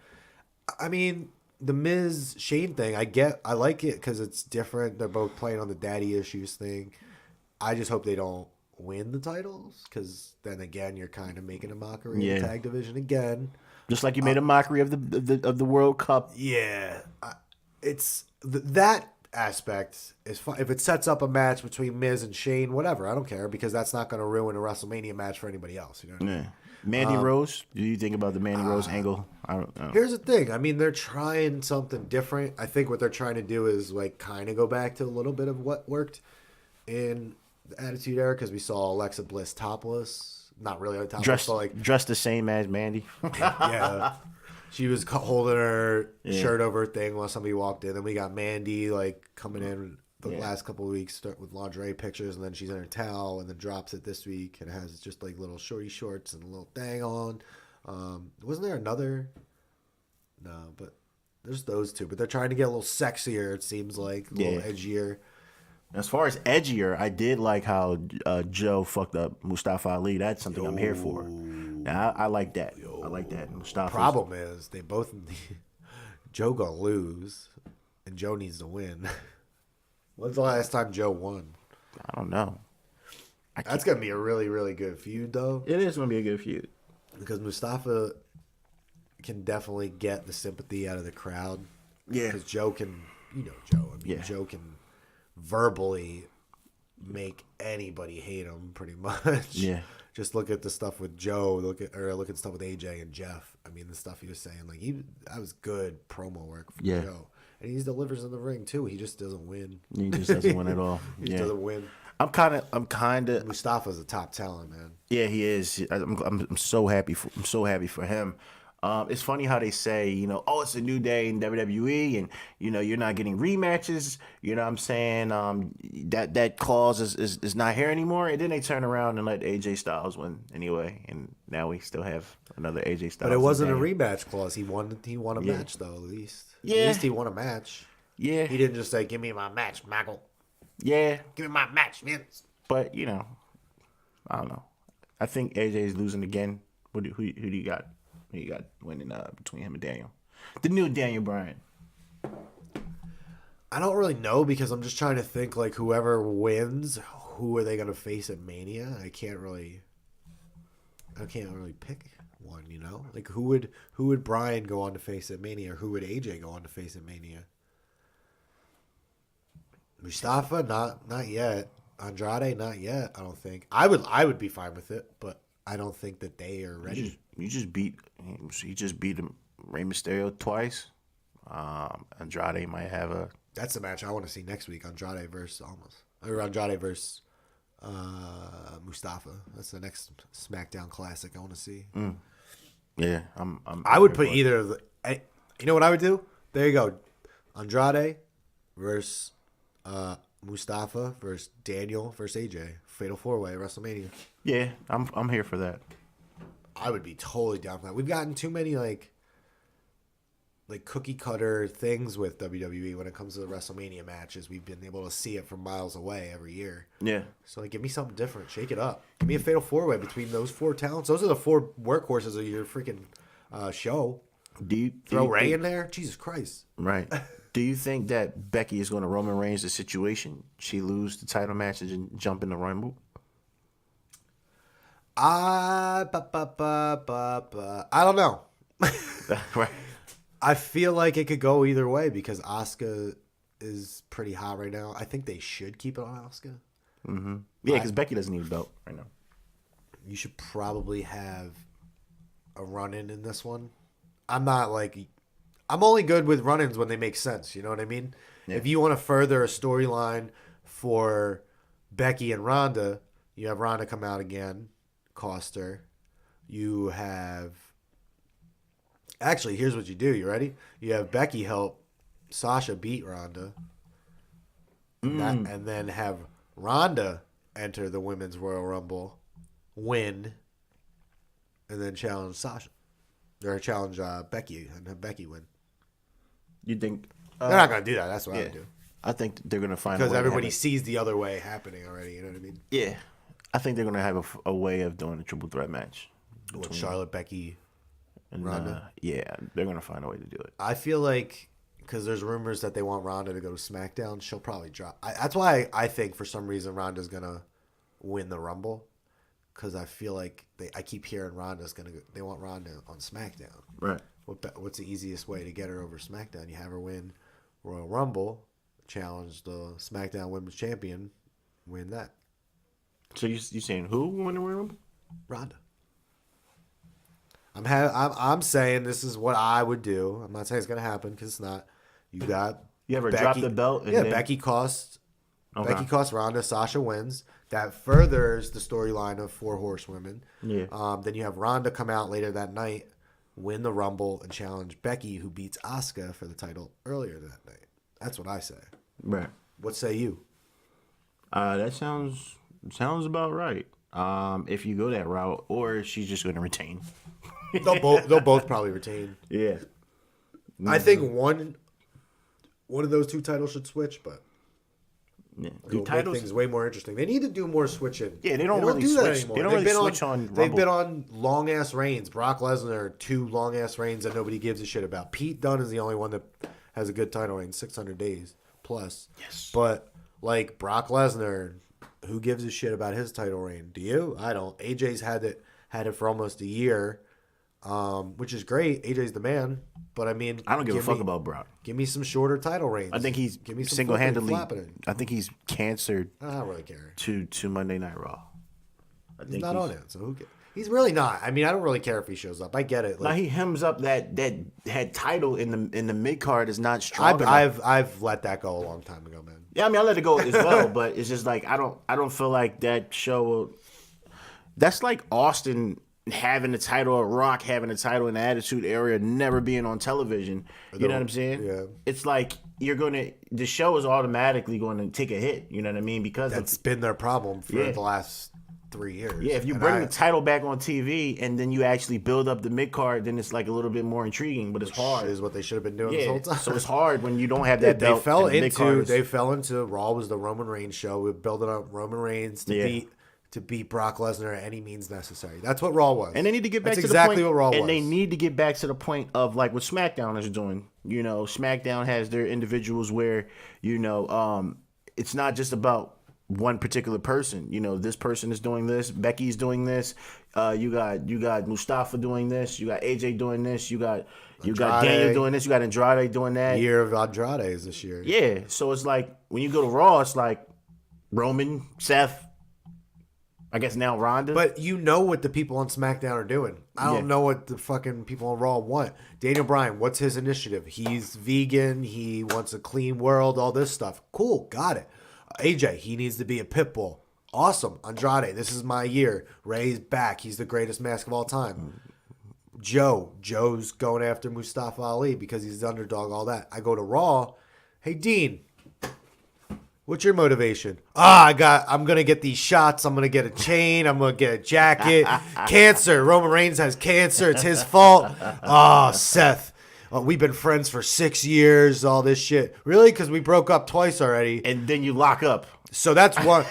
I mean, the Miz Shane thing, I like it because it's different. They're both playing on the daddy issues thing. I just hope they don't win the titles because then again, you're kind of making a mockery of the tag division again. Just like you made a mockery of the World Cup. Yeah, it's that aspect is fine. If it sets up a match between Miz and Shane, whatever, I don't care because that's not going to ruin a WrestleMania match for anybody else. You know what I mean? Mandy Rose. Do you think about the Mandy Rose angle? I don't know. Here's the thing. I mean, they're trying something different. I think what they're trying to do is like kind of go back to a little bit of what worked in the Attitude Era because we saw Alexa Bliss topless. Not really topless, but like dressed the same as Mandy. yeah. She was holding her shirt over her thing while somebody walked in. Then we got Mandy like coming in the last couple of weeks, start with lingerie pictures, and then she's in her towel, and then drops it this week, and it has just like little shorty shorts and a little thing on. Wasn't there another? No, but there's those two. But they're trying to get a little sexier. It seems like a little edgier. As far as edgier, I did like how Joe fucked up Mustafa Ali. That's something I'm here for. Now, I like that. I like that. Mustafa. Problem is, they both Joe gonna lose, and Joe needs to win. When's the last time Joe won? I don't know. That's gonna be a really, really good feud, though. It is gonna be a good feud because Mustafa can definitely get the sympathy out of the crowd. Yeah, because Joe can, Joe. I mean, Joe can verbally make anybody hate him pretty much. Yeah. Just look at the stuff with Joe. Look at stuff with AJ and Jeff. I mean, the stuff he was saying, like that was good promo work for Joe. And he delivers in the ring too. He just doesn't win. He just doesn't win at all. He just doesn't win. I'm kind of. Mustafa's a top talent, man. Yeah, he is. I'm so happy for him. It's funny how they say, it's a new day in WWE, and you're not getting rematches. You know what I'm saying? That clause is not here anymore. And then they turn around and let AJ Styles win anyway, and now we still have another AJ Styles. But it wasn't a rematch clause. He won a match though. At least he won a match. Yeah. He didn't just say, "Give me my match, Michael." Yeah. Give me my match, Vince. But I don't know. I think AJ is losing again. Who do you got? Who you got winning between him and Daniel? The new Daniel Bryan. I don't really know because I'm just trying to think like whoever wins, who are they going to face at Mania? I can't really pick one. Like who would Bryan go on to face at Mania? Or who would AJ go on to face at Mania? Mustafa, not yet. Andrade, not yet. I don't think. I would be fine with it, but I don't think that they are ready. He just beat him, Rey Mysterio twice. Andrade might have a. That's the match I want to see next week. Andrade versus Mustafa. That's the next SmackDown classic I want to see. Yeah, I would put either of the. You know what I would do? There you go. Andrade versus Mustafa versus Daniel versus AJ. Fatal 4-Way WrestleMania. Yeah, I'm here for that. I would be totally down for that. We've gotten too many like cookie cutter things with WWE when it comes to the WrestleMania matches. We've been able to see it from miles away every year. Yeah. So give me something different. Shake it up. Give me a fatal 4-Way between those four talents. Those are the four workhorses of your freaking show. Do you throw Ray in there? Jesus Christ. Right. Do you think that Becky is going to Roman Reigns the situation? She lose the title matches and jump in the Rumble? I don't know. Right. I feel like it could go either way because Asuka is pretty hot right now. I think they should keep it on Asuka. Mm-hmm. Yeah, because Becky doesn't need a belt right now. You should probably have a run-in in this one. I'm only good with run-ins when they make sense. You know what I mean? Yeah. If you want to further a storyline for Becky and Ronda, you have Ronda come out again, cost her. You have... Actually, here's what you do. You ready? You have Becky help Sasha beat Ronda. And then have Ronda enter the Women's Royal Rumble, win, and then challenge Sasha. Or challenge Becky and have Becky win. You think... they're not going to do that. That's what I would do. I think they're going to find because everybody sees the other way happening already. You know what I mean? Yeah. I think they're going to have a way of doing a triple threat match. With Charlotte, Becky, And, Ronda. Yeah, they're gonna find a way to do it. I feel like because there's rumors that they want Ronda to go to SmackDown, she'll probably drop. That's why I think for some reason Ronda's gonna win the Rumble, because I feel like I keep hearing they want Ronda on SmackDown. Right. What's the easiest way to get her over SmackDown? You have her win Royal Rumble, challenge the SmackDown Women's Champion, win that. So you saying who won the Royal Rumble? Ronda. I'm saying this is what I would do. I'm not saying it's gonna happen because it's not. You ever drop the belt? And Becky costs. Okay. Becky costs Ronda. Sasha wins. That furthers the storyline of 4 horsewomen. Yeah. Then you have Ronda come out later that night, win the Rumble, and challenge Becky, who beats Asuka for the title earlier that night. That's what I say. Right. What say you? That sounds about right. If you go that route, or she's just going to retain. They'll both probably retain. Yeah. I think one of those 2 titles should switch, but yeah. It'll make things way more interesting. They need to do more switching. Yeah, they don't really do that anymore. They don't really switch on Rumble. They've been on long ass reigns. Brock Lesnar 2 long ass reigns that nobody gives a shit about. Pete Dunne is the only one that has a good title reign, 600 days plus. Yes. But like Brock Lesnar, who gives a shit about his title reign? Do you? I don't. AJ's had it for almost a year. Which is great. AJ's the man, but I mean, I don't give a fuck about Brock. Give me some shorter title reigns. I think he's single-handedly. I think he's cancered. I don't really care. To Monday Night Raw. He's not on it, so who cares? He's really not. I mean, I don't really care if he shows up. I get it. Like, now he hems up that title in the mid card is not strong enough. I've let that go a long time ago, man. Yeah, I mean, I let it go as well, but it's just like I don't feel like that show. That's like Austin having the title, or Rock having the title in the Attitude Era, never being on television. You know what I'm saying? Yeah. It's like the show is automatically going to take a hit. You know what I mean? Because that's been their problem for the last 3 years. Yeah, if you bring the title back on TV and then you actually build up the mid card, then it's like a little bit more intriguing. But it's hard. Is what they should have been doing this whole time. So it's hard when you don't have that belt. They fell into Raw was the Roman Reigns show. We building up Roman Reigns to beat Brock Lesnar at any means necessary. That's what Raw was. And they need to get back to the point. That's exactly what Raw was. And they need to get back to the point of like what SmackDown is doing. You know, SmackDown has their individuals where, it's not just about one particular person. You know, this person is doing this, Becky's doing this, you got Mustafa doing this, you got AJ doing this, you got Daniel doing this, you got Andrade doing that. Year of Andrade is this year. Yeah. So it's like when you go to Raw, it's like Roman, Seth, I guess now Ronda. But you know what the people on SmackDown are doing. I don't know what the fucking people on Raw want. Daniel Bryan, what's his initiative? He's vegan. He wants a clean world, all this stuff. Cool, got it. AJ, he needs to be a pit bull. Awesome. Andrade, this is my year. Ray's back. He's the greatest mask of all time. Joe's going after Mustafa Ali because he's the underdog, all that. I go to Raw. Hey, Dean. What's your motivation? I'm going to get these shots. I'm going to get a chain. I'm going to get a jacket. Cancer. Roman Reigns has cancer. It's his fault. Seth. We've been friends for 6 years. All this shit. Really? Because we broke up twice already. And then you lock up. So that's one.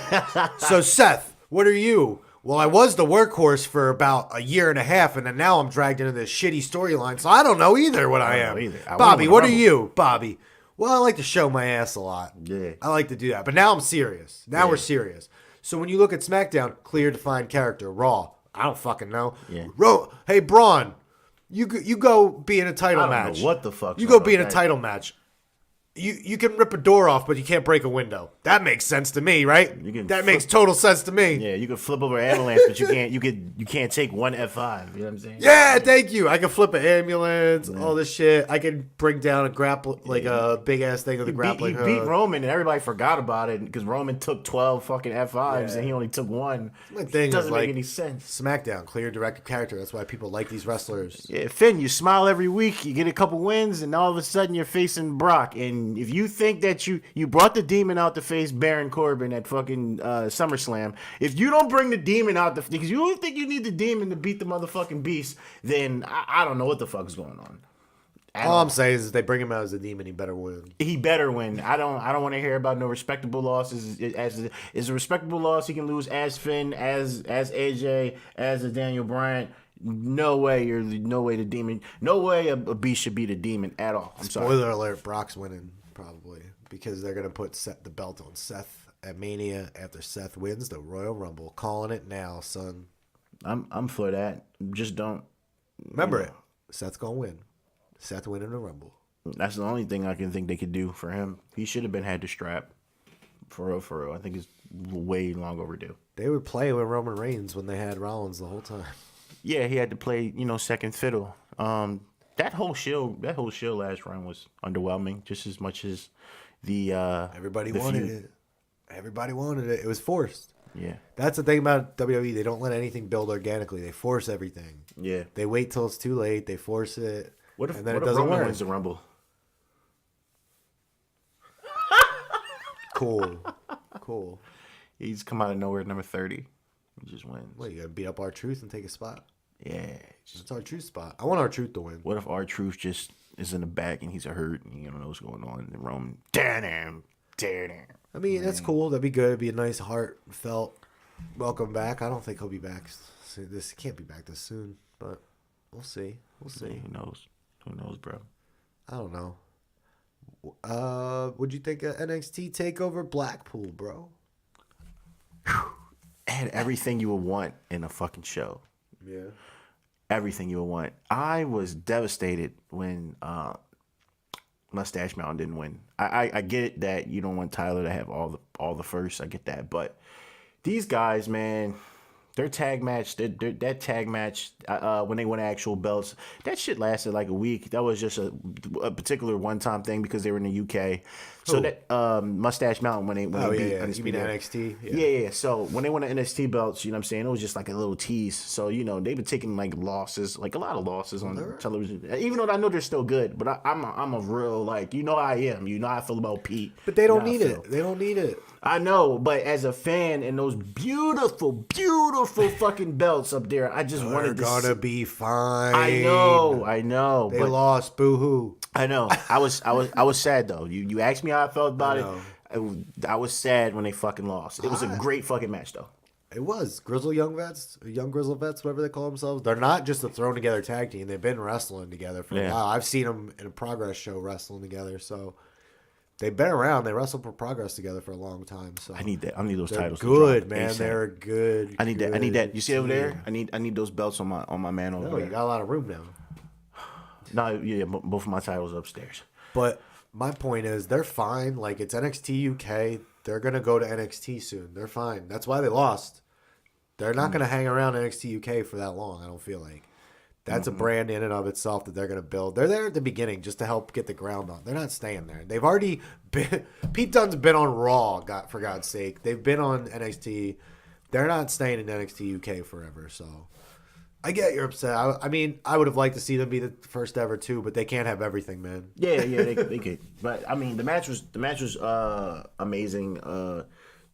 So Seth, what are you? Well, I was the workhorse for about a year and a half, and then now I'm dragged into this shitty storyline. So I don't know either what I am. Bobby, what are you? Bobby. Well, I like to show my ass a lot. Yeah. I like to do that. But now I'm serious. Now we're serious. So when you look at SmackDown, clear defined character. Raw, I don't fucking know. Yeah. Hey, Braun, you go be in a title match. I don't know what the fuck. You go be in a title match. You can rip a door off, but you can't break a window. That makes sense to me, right? That makes total sense to me. Yeah, you can flip over an ambulance, but you can't take one F5. You know what I'm saying? Yeah, thank you. I can flip an ambulance, all this shit. I can bring down a big ass thing with a grappling hook. He beat Roman, and everybody forgot about it because Roman took 12 fucking F5s, and he only took one. My thing doesn't make any sense. SmackDown, clear directed character. That's why people like these wrestlers. Yeah, Finn, you smile every week, you get a couple wins, and all of a sudden you're facing Brock, and if you think that you brought the demon out to face Baron Corbin at fucking SummerSlam, if you don't bring the demon out because you don't think you need the demon to beat the motherfucking beast, then I don't know what the fuck's going on. All I'm saying is if they bring him out as a demon, he better win. He better win. I don't want to hear about no respectable losses. Is a respectable loss he can lose as Finn, as AJ, as a Daniel Bryan. No way the demon. No way a beast should be the demon at all. I'm sorry. Spoiler alert: Brock's winning probably because they're gonna put the belt on Seth at Mania after Seth wins the Royal Rumble. Calling it now, son. I'm for that. Just don't remember it. Seth's gonna win. Seth winning the Rumble. That's the only thing I can think they could do for him. He should have had the strap. For real. I think it's way long overdue. They would play with Roman Reigns when they had Rollins the whole time. Yeah, he had to play, second fiddle. That whole show last run was underwhelming, just as much as the everybody the wanted feud. it. Everybody wanted it. It was forced. Yeah. That's the thing about WWE. They don't let anything build organically. They force everything. Yeah. They wait till it's too late. They force it. What if and then what it if doesn't Roman work? wins the Rumble? Cool. He's come out of nowhere at number 30. He just wins. What, you gotta beat up R-Truth and take a spot? Yeah. That's R-Truth's spot. I want R-Truth to win. What if R-Truth just is in the back and he's hurt and you don't know what's going on and Roman damn. I mean, that's cool. That'd be good. It'd be a nice heartfelt welcome back. I don't think he'll be back. This can't be back this soon, but we'll see. Yeah, who knows? Who knows, bro? I don't know. What'd you think of NXT TakeOver Blackpool, bro? It had everything you would want in a fucking show. Yeah. Everything you would want. I was devastated when Mustache Mountain didn't win. I get it that you don't want Tyler to have all the firsts. I get that, but these guys, man, their tag match, that tag match, when they won actual belts, that shit lasted like a week. That was just a particular one-time thing because they were in the UK. So that Mustache Mountain when they beat You mean NXT? Yeah. So when they won the NXT belts, you know what I'm saying, it was just like a little tease. So they've been taking like losses, like a lot of losses on television. Even though I know they're still good, but I'm a real how I am. You know how I feel about Pete. But they don't need it. They don't need it. I know, but as a fan and those beautiful, beautiful fucking belts up there, I just wanted to. They're gonna be fine. I know. They lost. Boo hoo. I know. I was sad though. You asked me how I felt about it. I was sad when they fucking lost. It was a great fucking match though. It was. Young Grizzle Vets, whatever they call themselves. They're not just a thrown together tag team. They've been wrestling together for a while. I've seen them in a Progress show wrestling together. So they've been around. They wrestled for Progress together for a long time. So I need that. I need those titles. Good, man. ASAP. They're good. I need that. I need that. You see over there? I need those belts on my man over there. You got a lot of room now. No, yeah, both of my titles upstairs. But my point is, they're fine. Like, it's NXT UK. They're going to go to NXT soon. They're fine. That's why they lost. They're not going to hang around NXT UK for that long, I don't feel like. That's a brand in and of itself that they're going to build. They're there at the beginning just to help get the ground on. They're not staying there. They've already been... Pete Dunne's been on Raw, for God's sake. They've been on NXT. They're not staying in NXT UK forever, so... I get you're upset. I mean, I would have liked to see them be the first ever too, but they can't have everything, man. Yeah, they could. But I mean, the match was amazing.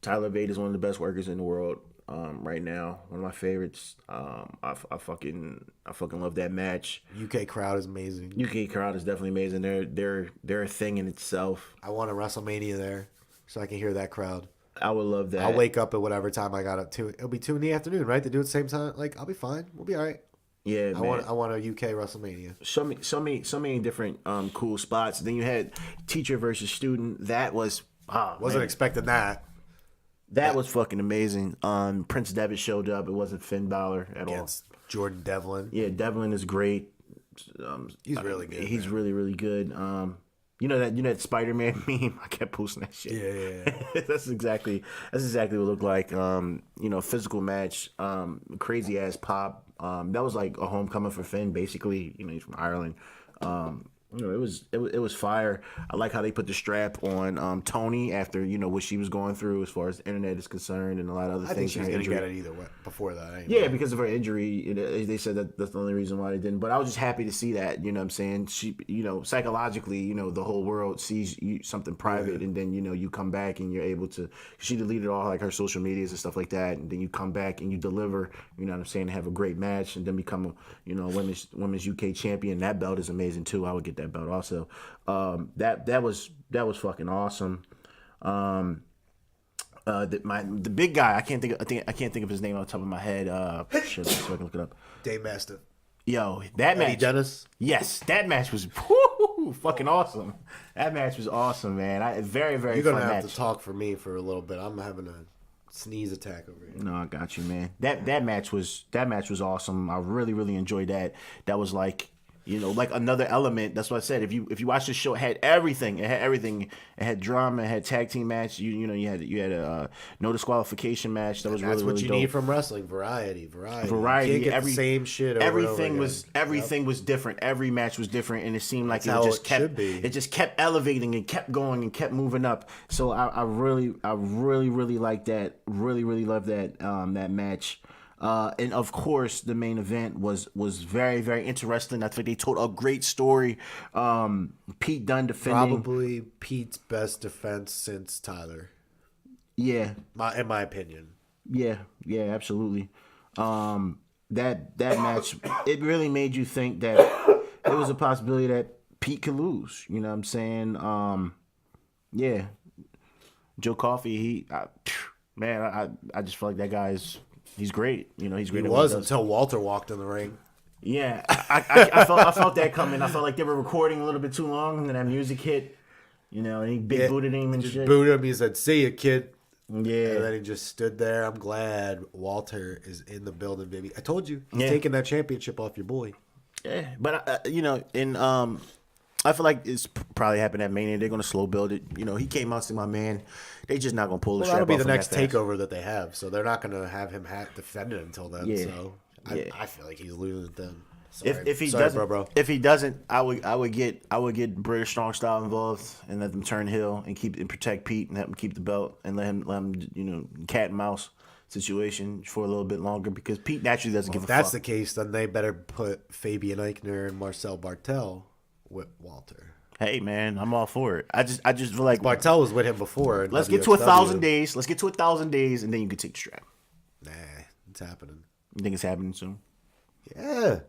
Tyler Bate is one of the best workers in the world right now. One of my favorites. I fucking love that match. UK crowd is amazing. UK crowd is definitely amazing. They're a thing in itself. I want a WrestleMania there so I can hear that crowd. I would love that. I'll wake up at whatever time I got up to. It'll be 2 PM, right? They do it at the same time. Like, I'll be fine. We'll be all right. Yeah, I want a UK WrestleMania. So many different cool spots. Then you had teacher versus student. That was wasn't expecting that. That was fucking amazing. Prince Devitt showed up. It wasn't Finn Balor at all. Jordan Devlin. Yeah, Devlin is great. He's really good. He's really, really good. You know that Spider-Man meme? I kept posting that shit. Yeah. That's exactly what it looked like. Physical match, crazy ass pop. That was like a homecoming for Finn, basically. He's from Ireland. It was fire. I like how they put the strap on Tony after what she was going through as far as the internet is concerned and a lot of other things. I think she was going to get it either way before that. Anyway. Yeah, because of her injury. They said that's the only reason why they didn't. But I was just happy to see that. You know what I'm saying? She, psychologically, the whole world sees something private, and then you come back and you're able to. She deleted all like her social medias and stuff like that, and then you come back and you deliver. You know what I'm saying? Have a great match, and then become a women's UK champion. That belt is amazing too. I would get that belt also. That was fucking awesome. The big guy. I can't think of his name on the top of my head. Shit, so I can look it up. Dave Mastiff. Yo, that Eddie match. Dennis. Yes, that match was fucking awesome. That match was awesome, man. Very, very You're fun gonna have match. to talk for me for a little bit. I'm having a sneeze attack over here. No, I got you, man. That match was awesome. I really, really enjoyed that. That was like, like another element. That's what I said. If you watch the show, it had everything. It had everything. It had drama. It had tag team match. You had a no disqualification match. That was That's really, what really you need need from wrestling. Variety. You Variety. can't get the same shit. Everything was different. Every match was different, and it seemed like That's it just kept elevating and kept going and kept moving up. So I really liked that. Really, really loved that match. And of course, the main event was very, very interesting. I think they told a great story. Pete Dunne defending, probably Pete's best defense since Tyler. Yeah, in my opinion. Yeah, absolutely. That match, it really made you think that there was a possibility that Pete could lose. You know what I'm saying? Yeah, Joe Coffey. I just feel like that guy's. He's great. He's great. He was until Walter walked in the ring. Yeah, I felt that coming. I felt like they were recording a little bit too long, and then that music hit. And he big booted him and just shit. Booted him. He said, "See ya, kid." Yeah. And then he just stood there. I'm glad Walter is in the building, baby. I told you, he's taking that championship off your boy. Yeah, but I feel like it's probably happened at Mania. They're gonna slow build it. He came out to my man. They just not gonna pull the strap off. That'll be the him next that fast. takeover that they have. So they're not gonna have him defend it until then. Yeah. So I feel like he's losing then. If he doesn't, I would get British Strong Style involved and let them turn heel and protect Pete and let him keep the belt and let him cat and mouse situation for a little bit longer because Pete naturally doesn't give a fuck. If that's the case, then they better put Fabian Eichner and Marcel Bartel with Walter. Hey man, I'm all for it. I just feel like Bartel was with him before. Let's get to 1,000 days. Let's get to 1,000 days, and then you can take the strap. Nah, it's happening. You think it's happening soon? Yeah.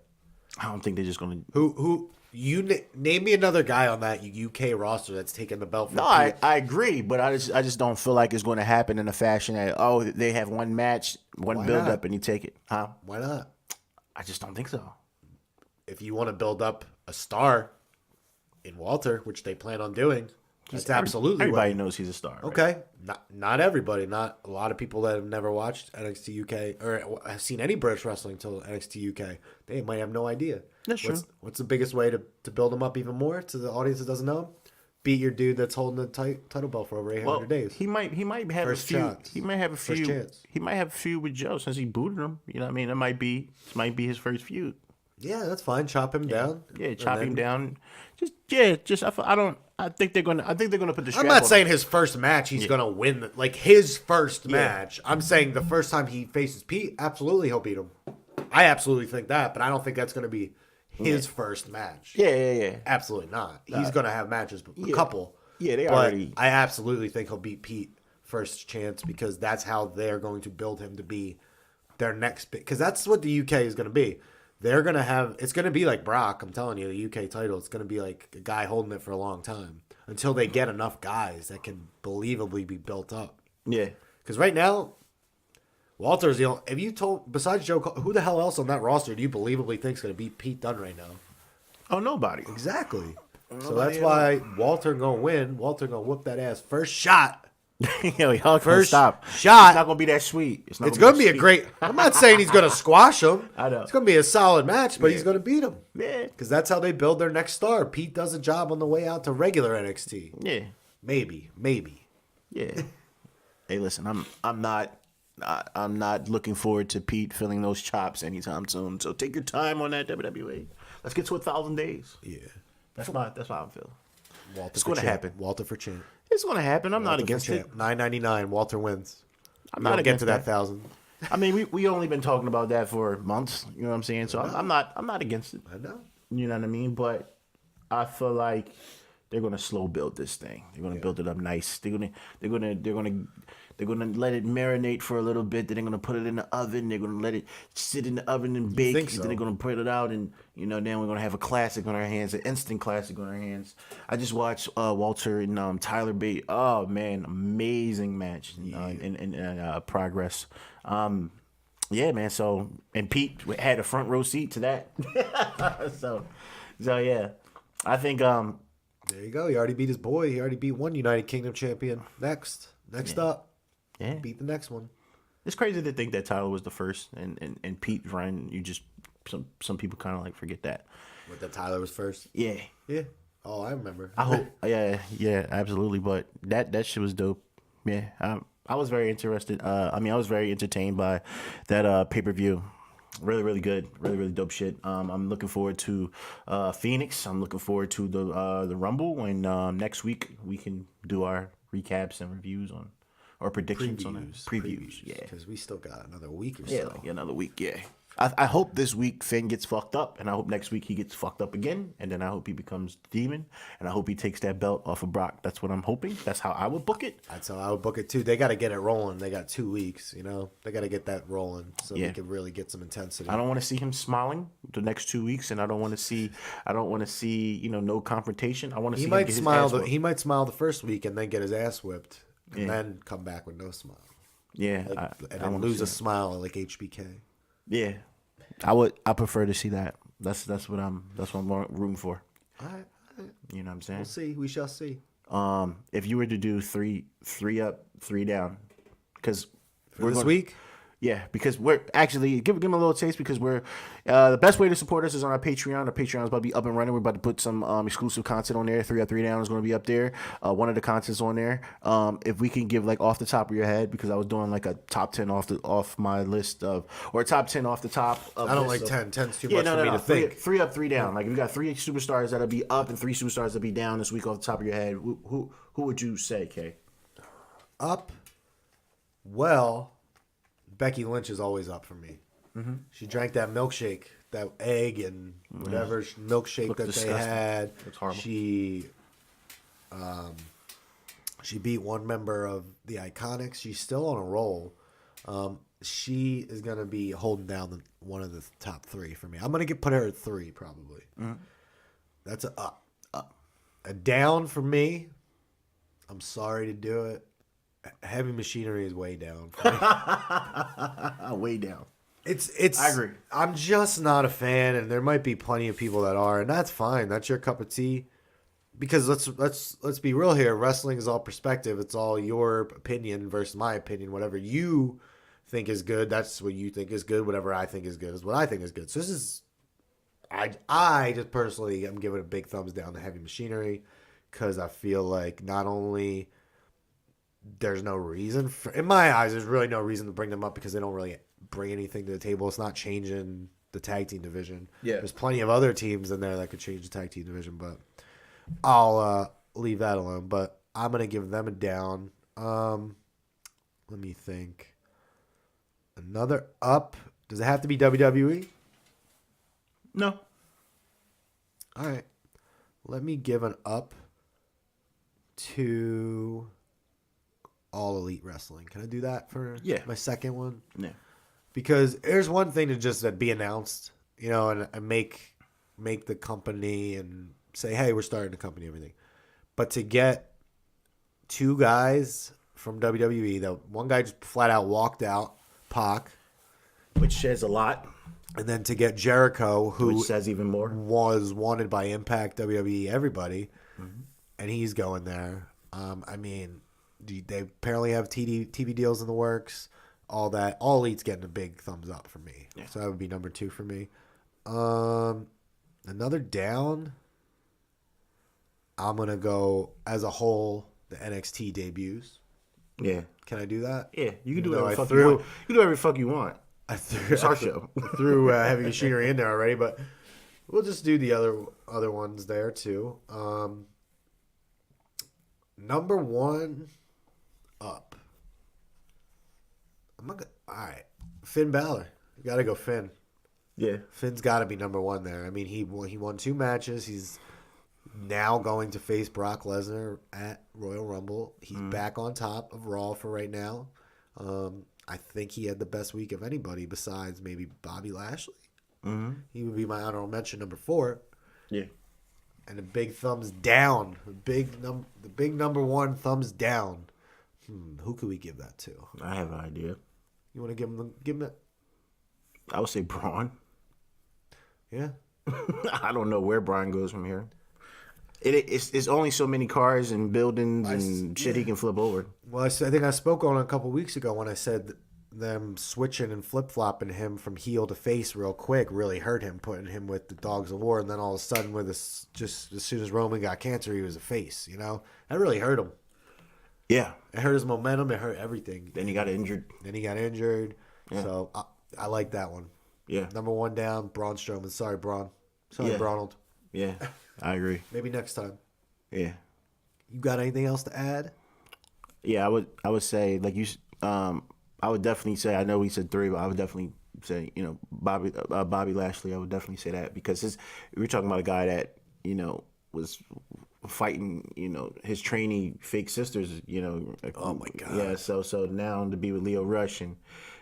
I don't think they're just gonna. Who you name me another guy on that UK roster that's taking the belt. No, I agree, but I just don't feel like it's going to happen in a fashion that they have one match, one build up, and you take it, huh? Why not? I just don't think so. If you want to build up a star in Walter, which they plan on doing, that's absolutely everybody knows he's a star. Right? Okay, not everybody, not a lot of people that have never watched NXT UK or have seen any British wrestling until NXT UK. They might have no idea. That's true. What's the biggest way to build them up even more to the audience that doesn't know him? Beat your dude that's holding the title belt for over 800 days. He might have First a few. chance. He might have a few. First chance. He might have a feud with Joe since he booted him. You know what I mean? It might be his first feud. Yeah, that's fine. Chop him down. Yeah, chop him down. I think they're gonna put the strap I'm not on saying his first match he's gonna win. Like his first match. I'm saying the first time he faces Pete, absolutely he'll beat him. I absolutely think that, but I don't think that's gonna be his first match. Yeah. Absolutely not. He's gonna have matches, a couple. Yeah, they but already. I absolutely think he'll beat Pete first chance because that's how they're going to build him to be their next big. Because that's what the UK is gonna be. They're going to have, it's going to be like Brock. I'm telling you, the UK title, it's going to be like a guy holding it for a long time until they get enough guys that can believably be built up. Yeah. Because right now, Walter's the only, besides Joe, who the hell else on that roster do you believably think is going to beat Pete Dunne right now? Oh, nobody. Exactly. So that's why Walter going to win. Walter going to whoop that ass first shot. Y'all First stop. shot. It's not gonna be that sweet. It's going to be a great. I'm not saying he's going to squash him. I know. It's going to be a solid match, but he's going to beat him. Yeah. Because that's how they build their next star. Pete does a job on the way out to regular NXT. Yeah. Maybe. Yeah. Hey, listen, I'm not looking forward to Pete filling those chops anytime soon. So take your time on that WWE. Let's get to 1,000 days. Yeah. That's how I'm feeling. It's going to happen. Walter for champ. It's going to happen. I'm not against it. $9.99. Walter wins. I'm not against to that 1,000. I mean, we only been talking about that for months. You know what I'm saying? So I'm not against it. I know. You know what I mean? But I feel like they're gonna slow build this thing. They're gonna build it up nice. They're gonna let it marinate for a little bit. Then they're gonna put it in the oven. They're gonna let it sit in the oven and bake. think so? Then they're gonna put it out, and then we're gonna have a classic on our hands, an instant classic on our hands. I just watched Walter and Tyler Bate. Oh man, amazing match in progress. Yeah, man. So and Pete had a front row seat to that. so yeah, I think There you go. He already beat his boy. He already beat one United Kingdom champion. Next up, beat the next one. It's crazy to think that Tyler was the first, and Pete Ryan. You just some people kind of like forget that. But that Tyler was first. Yeah. Oh, I remember. I hope. Yeah, absolutely. But that shit was dope. Yeah. I was very interested. I was very entertained by that pay-per-view. Really, really good. Really, really dope shit. I'm looking forward to Phoenix. I'm looking forward to the Rumble. And next week we can do our recaps and reviews on, or predictions on it. Previews. Yeah. Because we still got another week or Yeah, so. like another week. Yeah. I hope this week Finn gets fucked up, and I hope next week he gets fucked up again, and then I hope he becomes Demon, and I hope he takes that belt off of Brock. That's what I'm hoping. That's how I would book it. That's how I would book it too. They got to get it rolling. They got 2 weeks, They got to get that rolling so they can really get some intensity. I don't want to see him smiling the next 2 weeks, and I don't want to see no confrontation. I want to see him get his ass whipped. He might smile the first week and then get his ass whipped, and then come back with no smile. Yeah, and then lose a smile like HBK. Yeah, I prefer to see that. That's what I'm rooting for. All right. You know what I'm saying? We'll see. We shall see. If you were to do three up, 3 down, because For this week? Yeah, because we're actually give them a little taste because we're the best way to support us is on our Patreon. Our Patreon is about to be up and running. We're about to put some exclusive content on there. 3 up, 3 down is going to be up there. One of the content's on there. If we can give like off the top of your head, because I was doing like a top 10 off my list of, or a top 10 off the top. Of I don't like 10. 10's too much for me to think. 3 up, 3 down. Like we got 3 superstars that'll be up and 3 superstars that'll be down this week off the top of your head. Who would you say, Kay? Up. Well, Becky Lynch is always up for me. Mm-hmm. She drank that milkshake, that egg and whatever milkshake that disgusting. They had. It's horrible. She beat one member of the Iconics. She's still on a roll. She is going to be holding down one of the top 3 for me. I'm going to put her at 3 probably. Mm-hmm. That's a up. A down for me. I'm sorry to do it. Heavy Machinery is way down. Way down. It's. I agree. I'm just not a fan, and there might be plenty of people that are, and that's fine. That's your cup of tea. Because let's be real here. Wrestling is all perspective. It's all your opinion versus my opinion. Whatever you think is good, that's what you think is good. Whatever I think is good is what I think is good. So this is. I just personally am giving a big thumbs down to Heavy Machinery because I feel like not only. There's no reason in my eyes. There's really no reason to bring them up because they don't really bring anything to the table. It's not changing the tag team division. Yeah, there's plenty of other teams in there that could change the tag team division, but I'll leave that alone. But I'm gonna give them a down. Let me think. Another up. Does it have to be WWE? No. All right. Let me give an up to All Elite Wrestling. Can I do that for my second one? Yeah. Because there's one thing to just be announced, and make the company and say, hey, we're starting the company, everything. But to get 2 guys from WWE, that one guy just flat out walked out, Pac. Which says a lot. And then to get Jericho, who which says even more, was wanted by Impact, WWE, everybody, and he's going there. They apparently have TV deals in the works. All that. All Elite's getting a big thumbs up for me. Yeah. So that would be number 2 for me. Another down. I'm gonna go as a whole. The NXT debuts. Yeah. Can I do that? Yeah. You can do whatever fuck you want. You can do whatever fuck you want. It's our show. I threw Heavy Machinery in there already, but we'll just do the other ones there too. Number 1 up. All right, Finn Balor. You gotta go Finn. Yeah, Finn's got to be number 1 there. I mean, he won 2 matches. He's Now going to face Brock Lesnar at Royal Rumble. He's back on top of Raw for right now. I think he had the best week of anybody besides maybe Bobby Lashley. Mm-hmm. He would be my honorable mention number 4. Yeah. And a big thumbs down. The big number 1 thumbs down. Who could we give that to? I have an idea. You want to give him it? I would say Braun. Yeah. I don't know where Braun goes from here. It's only so many cars and buildings and shit he can flip over. Well, I think I spoke on it a couple weeks ago when I said them switching and flip-flopping him from heel to face real quick really hurt him, putting him with the Dogs of War, and then all of a sudden, just as soon as Roman got cancer, he was a face. That really hurt him. Yeah, it hurt his momentum. It hurt everything. Then he got injured. Yeah. So I like that one. Yeah. Number 1 down, Braun Strowman. Sorry, Braun. Sorry, Bronald. Yeah, I agree. Maybe next time. Yeah. You got anything else to add? Yeah, I would say like you. I would definitely say, I know we said 3, but I would definitely say, Bobby Lashley. I would definitely say that because we're talking about a guy that was fighting his trainee fake sisters. Oh my God. Yeah. So now to be with Leo Rush and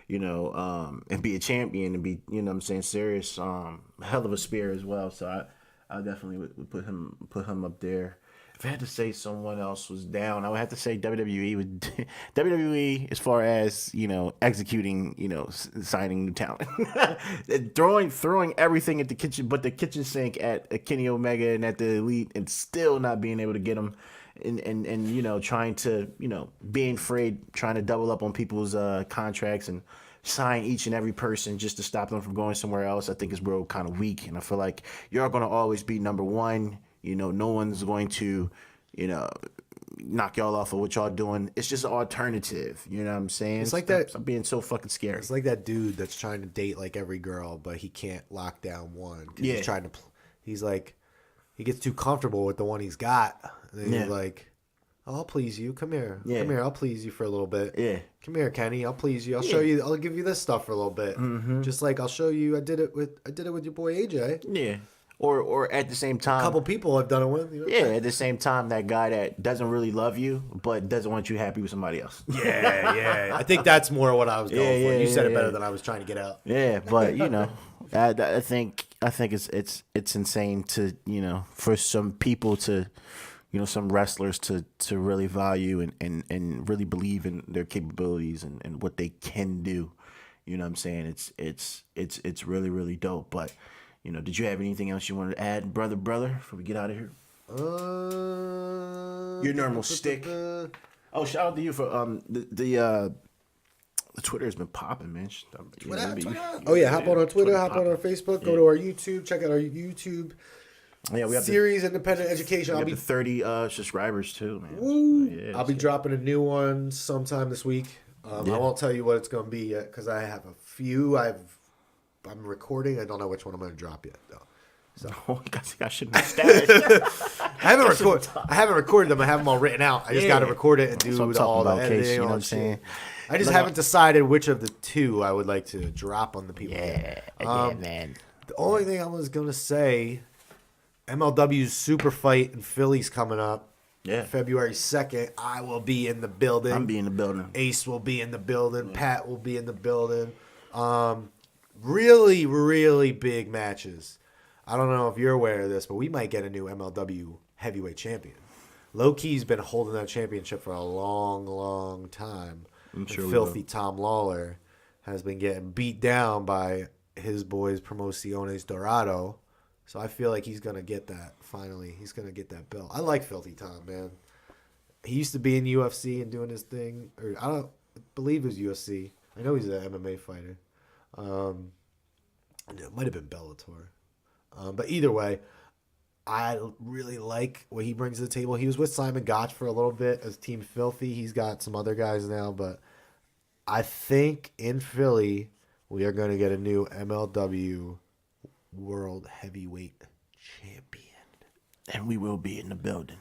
and be a champion and be what I'm saying, serious hell of a spear as well. So I definitely would put him up there. If I had to say someone else was down, I would have to say WWE. WWE, as far as executing, signing new talent, throwing everything at the kitchen, but the kitchen sink at Kenny Omega and at the Elite, and still not being able to get them, and trying to being afraid, trying to double up on people's contracts and sign each and every person just to stop them from going somewhere else. I think is real kind of weak, and I feel like you're going to always be number 1. No one's going to, knock y'all off of what y'all doing. It's just an alternative. You know what I'm saying? It's like that. Stop being so fucking scary. It's like that dude that's trying to date like every girl, but he can't lock down one. 'Cause Yeah. He's trying to. He's like, he gets too comfortable with the one he's got. And then he's like, oh, I'll please you. Come here. Yeah. Come here. I'll please you for a little bit. Yeah. Come here, Kenny. I'll please you. I'll show you. I'll give you this stuff for a little bit. Mm-hmm. Just like I'll show you. I did it with your boy AJ. Yeah. Or at the same time, A couple people I've done it with. Yeah, at the same time, that guy that doesn't really love you, but doesn't want you happy with somebody else. Yeah. I think that's more what I was going for. You said it better than I was trying to get out. Yeah, but I think it's insane to for some people to some wrestlers to really value and really believe in their capabilities and what they can do. You know what I'm saying? It's really, really dope. But did you have anything else you wanted to add, brother, before we get out of here? Your normal stick. Oh, shout out to you for the Twitter has been popping, man. Hop on our Twitter, hop on our Facebook, go to our YouTube, check out our YouTube. Yeah, we have Series Independent Education. I'll be 30 subscribers too, man. Woo! Yeah, I'll be dropping a new one sometime this week. I won't tell you what it's going to be yet because I have a few. I'm recording. I don't know which one I'm going to drop yet though. So I shouldn't have stated. I haven't recorded them. I have them all written out. I just got to record it and do all the editing. Case, you know what I'm saying? I just haven't decided which of the 2 I would like to drop on the people. Yeah, man. The only thing I was going to say, MLW's Super Fight in Philly's coming up. Yeah. February 2nd. I will be in the building. I'll be in the building. Ace will be in the building. Yeah. Pat will be in the building. Really, really big matches. I don't know if you're aware of this, but we might get a new MLW heavyweight champion. Low-key's been holding that championship for a long, long time. I'm sure Filthy Tom Lawler has been getting beat down by his boys Promociones Dorado. So I feel like he's going to get that finally. He's going to get that belt. I like Filthy Tom, man. He used to be in UFC and doing his thing. Or I believe it was UFC. I know he's an MMA fighter. It might have been Bellator. But either way, I really like what he brings to the table. He was with Simon Gotch for a little bit as Team Filthy. He's got some other guys now, but I think in Philly we are going to get a new MLW World Heavyweight Champion. And we will be in the building.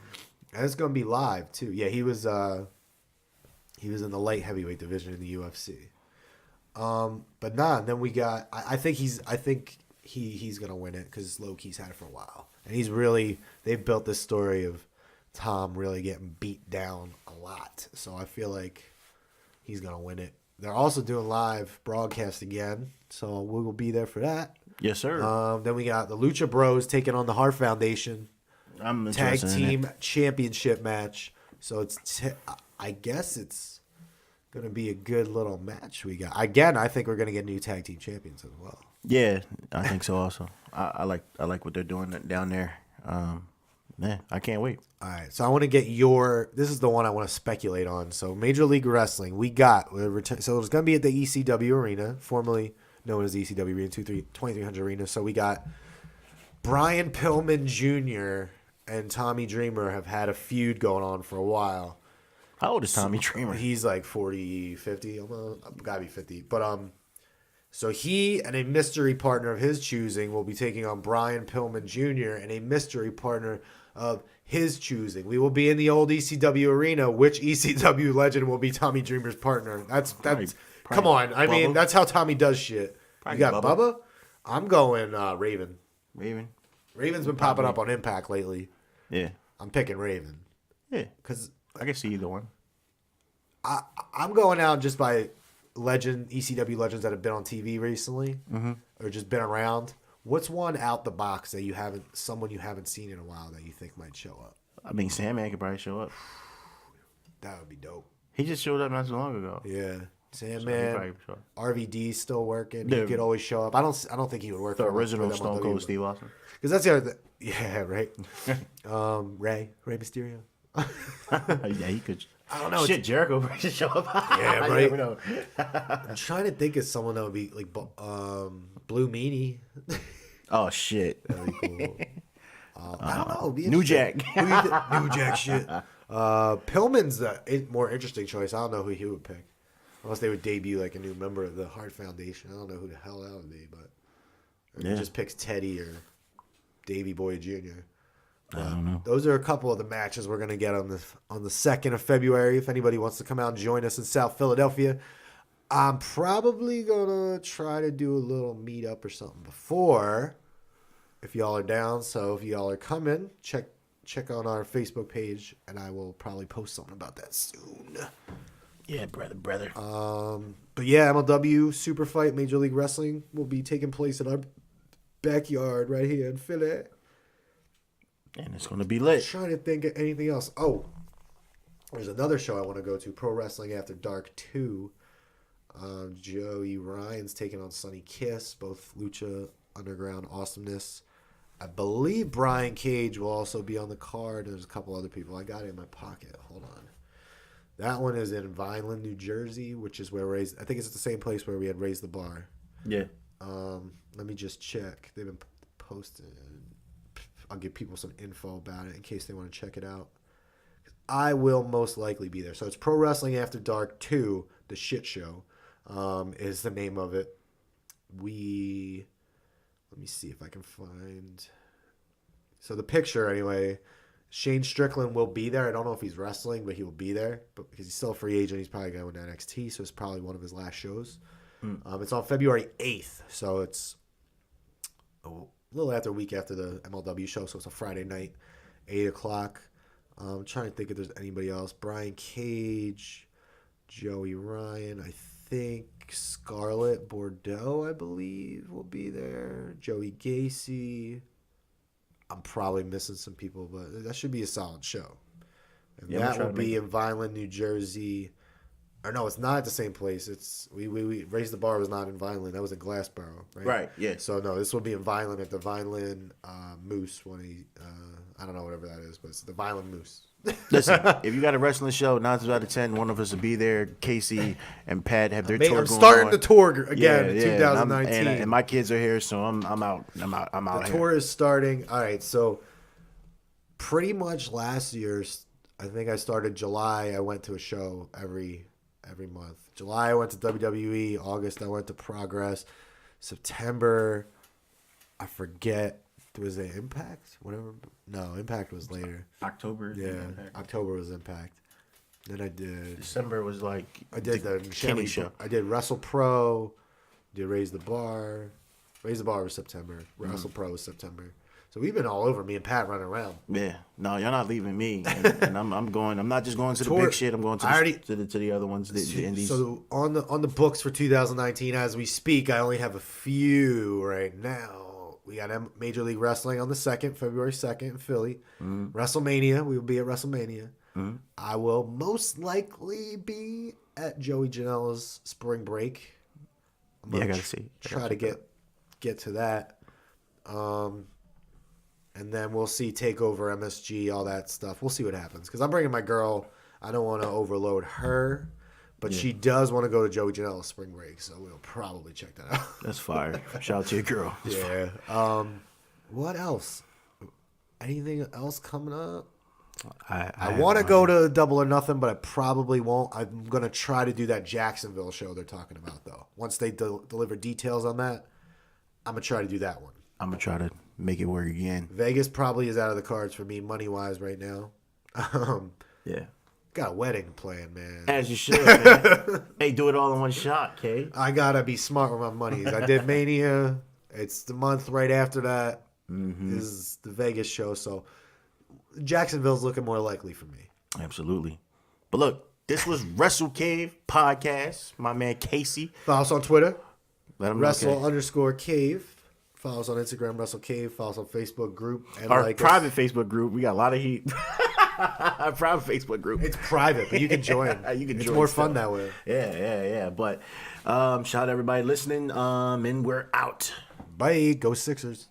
And it's going to be live too. Yeah, he was in the light heavyweight division in the UFC. But then we got I think he's gonna win it because low-key's had it for a while, and they've built this story of Tom really getting beat down a lot. So I feel like he's gonna win it. They're also doing live broadcast again, so we will be there for that. Yes, sir. Then we got the Lucha Bros taking on the Hart Foundation I'm tag interested in team it. championship match. So I guess it's gonna be a good little match we got. Again, I think we're gonna get new tag team champions as well. Yeah, I think so. Also, I like what they're doing down there. Man, I can't wait. All right, so I want to get this is the one I want to speculate on. So Major League Wrestling, so it's going to be at the ECW Arena, formerly known as the ECW Arena, 2300 Arena. So we got Brian Pillman Jr. and Tommy Dreamer have had a feud going on for a while. How old is Tommy Dreamer? He's like 40, 50, gotta be 50. But so he and a mystery partner of his choosing will be taking on Brian Pillman Jr. and a mystery partner of his choosing. We will be in the old ECW Arena. Which ECW legend will be Tommy Dreamer's partner? That's come on. I mean, that's how Tommy does shit. Probably You got Bubba? I'm going Raven. Raven's been popping up on Impact lately. Yeah. I'm picking Raven. Yeah. Because I can see either one. I'm going out just by ECW legends that have been on TV recently or just been around. What's one out the box that someone you haven't seen in a while that you think might show up? I mean, Sandman could probably show up. That would be dope. He just showed up not so long ago. Yeah, Sandman, RVD's still working. He The- could always show up. I don't think he would work. The for original them on Stone WWE, Cold Steve Austin. Because that's the other thing. Yeah, right. Ray Mysterio. Yeah, he could. I don't know. Shit, Jericho should show up. Yeah, You right. never know. I'm trying to think of someone that would be like Blue Meanie. Oh shit. That'd be cool. I don't know. New Jack. New Jack shit. Pillman's the more interesting choice. I don't know who he would pick. Unless they would debut like a new member of the Hart Foundation. I don't know who the hell that would be, but he just picks Teddy or Davey Boy Jr. I don't know. Those are a couple of the matches we're gonna get on the 2nd of February. If anybody wants to come out and join us in South Philadelphia, I'm probably gonna try to do a little meetup or something before, if y'all are down. So if y'all are coming, check on our Facebook page, and I will probably post something about that soon. Yeah, brother. But yeah, MLW Super Fight Major League Wrestling will be taking place in our backyard right here in Philly. And it's gonna be lit. Trying to think of anything else. Oh, there's another show I want to go to, Pro Wrestling After Dark 2. Joey Ryan's taking on Sonny Kiss, both Lucha Underground awesomeness. I believe Brian Cage will also be on the card. There's a couple other people. I got it in my pocket. Hold on. That one is in Vineland, New Jersey, which is where I think it's at the same place where we had Raised the Bar. Yeah. Let me just check. They've been posting. I'll give people some info about it in case they want to check it out. I will most likely be there. So it's Pro Wrestling After Dark 2, the shit show, is the name of it. Let me see if I can find. So the picture, anyway, Shane Strickland will be there. I don't know if he's wrestling, but he will be there. But because he's still a free agent, he's probably going to NXT, so it's probably one of his last shows. It's on February 8th, so it's a little after a week after the MLW show, so it's a Friday night, 8 o'clock. I'm trying to think if there's anybody else. Brian Cage, Joey Ryan, I think Scarlett Bordeaux, I believe, will be there. Joey Gacy. I'm probably missing some people, but that should be a solid show. And that will be in Vineland, New Jersey. Or no, it's not at the same place. It's we Raised the Bar was not in Vineland. That was in Glassboro, right? Right. Yeah. So no, this will be in Vineland at the Vineland Moose. I don't know whatever that is, but it's the Vineland Moose. Listen, if you got a wrestling show, 9 times out of 10, one of us will be there. Casey and Pat have their tour going on. I'm starting the tour again in 2019. And my kids are here, so I'm out. I'm out. The tour is starting. All right, so pretty much last year, I think I started July. I went to a show every month. July I went to WWE. August I went to Progress. September, I forget. Was it Impact? Whatever. No, Impact was later. October. Yeah, October was Impact. Then I did. December was like I did the Kenny show. I did Wrestle Pro. Did Raise the Bar. Raise the Bar was September. Wrestle Pro was September. So we've been all over, me and Pat running around. Yeah. No, you're not leaving me. And I'm going. I'm not just going to the big shit. I'm going to the other ones, the indies. So on the books for 2019 as we speak, I only have a few right now. We got Major League Wrestling on the 2nd, February 2nd in Philly. WrestleMania. We will be at WrestleMania. I will most likely be at Joey Janela's spring break. I gotta see. Try to get to that. And then we'll see TakeOver, MSG, all that stuff. We'll see what happens. Because I'm bringing my girl. I don't want to overload her. But she does want to go to Joey Janela's spring break. So we'll probably check that out. That's fire. Shout out to your girl. Yeah. What else? Anything else coming up? I want to go to Double or Nothing, but I probably won't. I'm going to try to do that Jacksonville show they're talking about, though. Once they deliver details on that, I'm going to try to do that one. I'm going to try to make it work again. Vegas probably is out of the cards for me money-wise right now. Yeah. Got a wedding planned, man. As you should, man. Hey, do it all in one shot, K. I got to be smart with my money. I did Mania. It's the month right after that. This is the Vegas show, so Jacksonville's looking more likely for me. Absolutely. But look, this was Wrestle Cave Podcast. My man Casey. Follow us on Twitter. Let him Wrestle_Cave. Follow us on Instagram, Wrestle Cave. Follow us on Facebook group. And our private Facebook group. We got a lot of heat. Our private Facebook group. It's private, but you can join. It's more fun that way. Yeah. But shout out to everybody listening. And we're out. Bye. Go Sixers.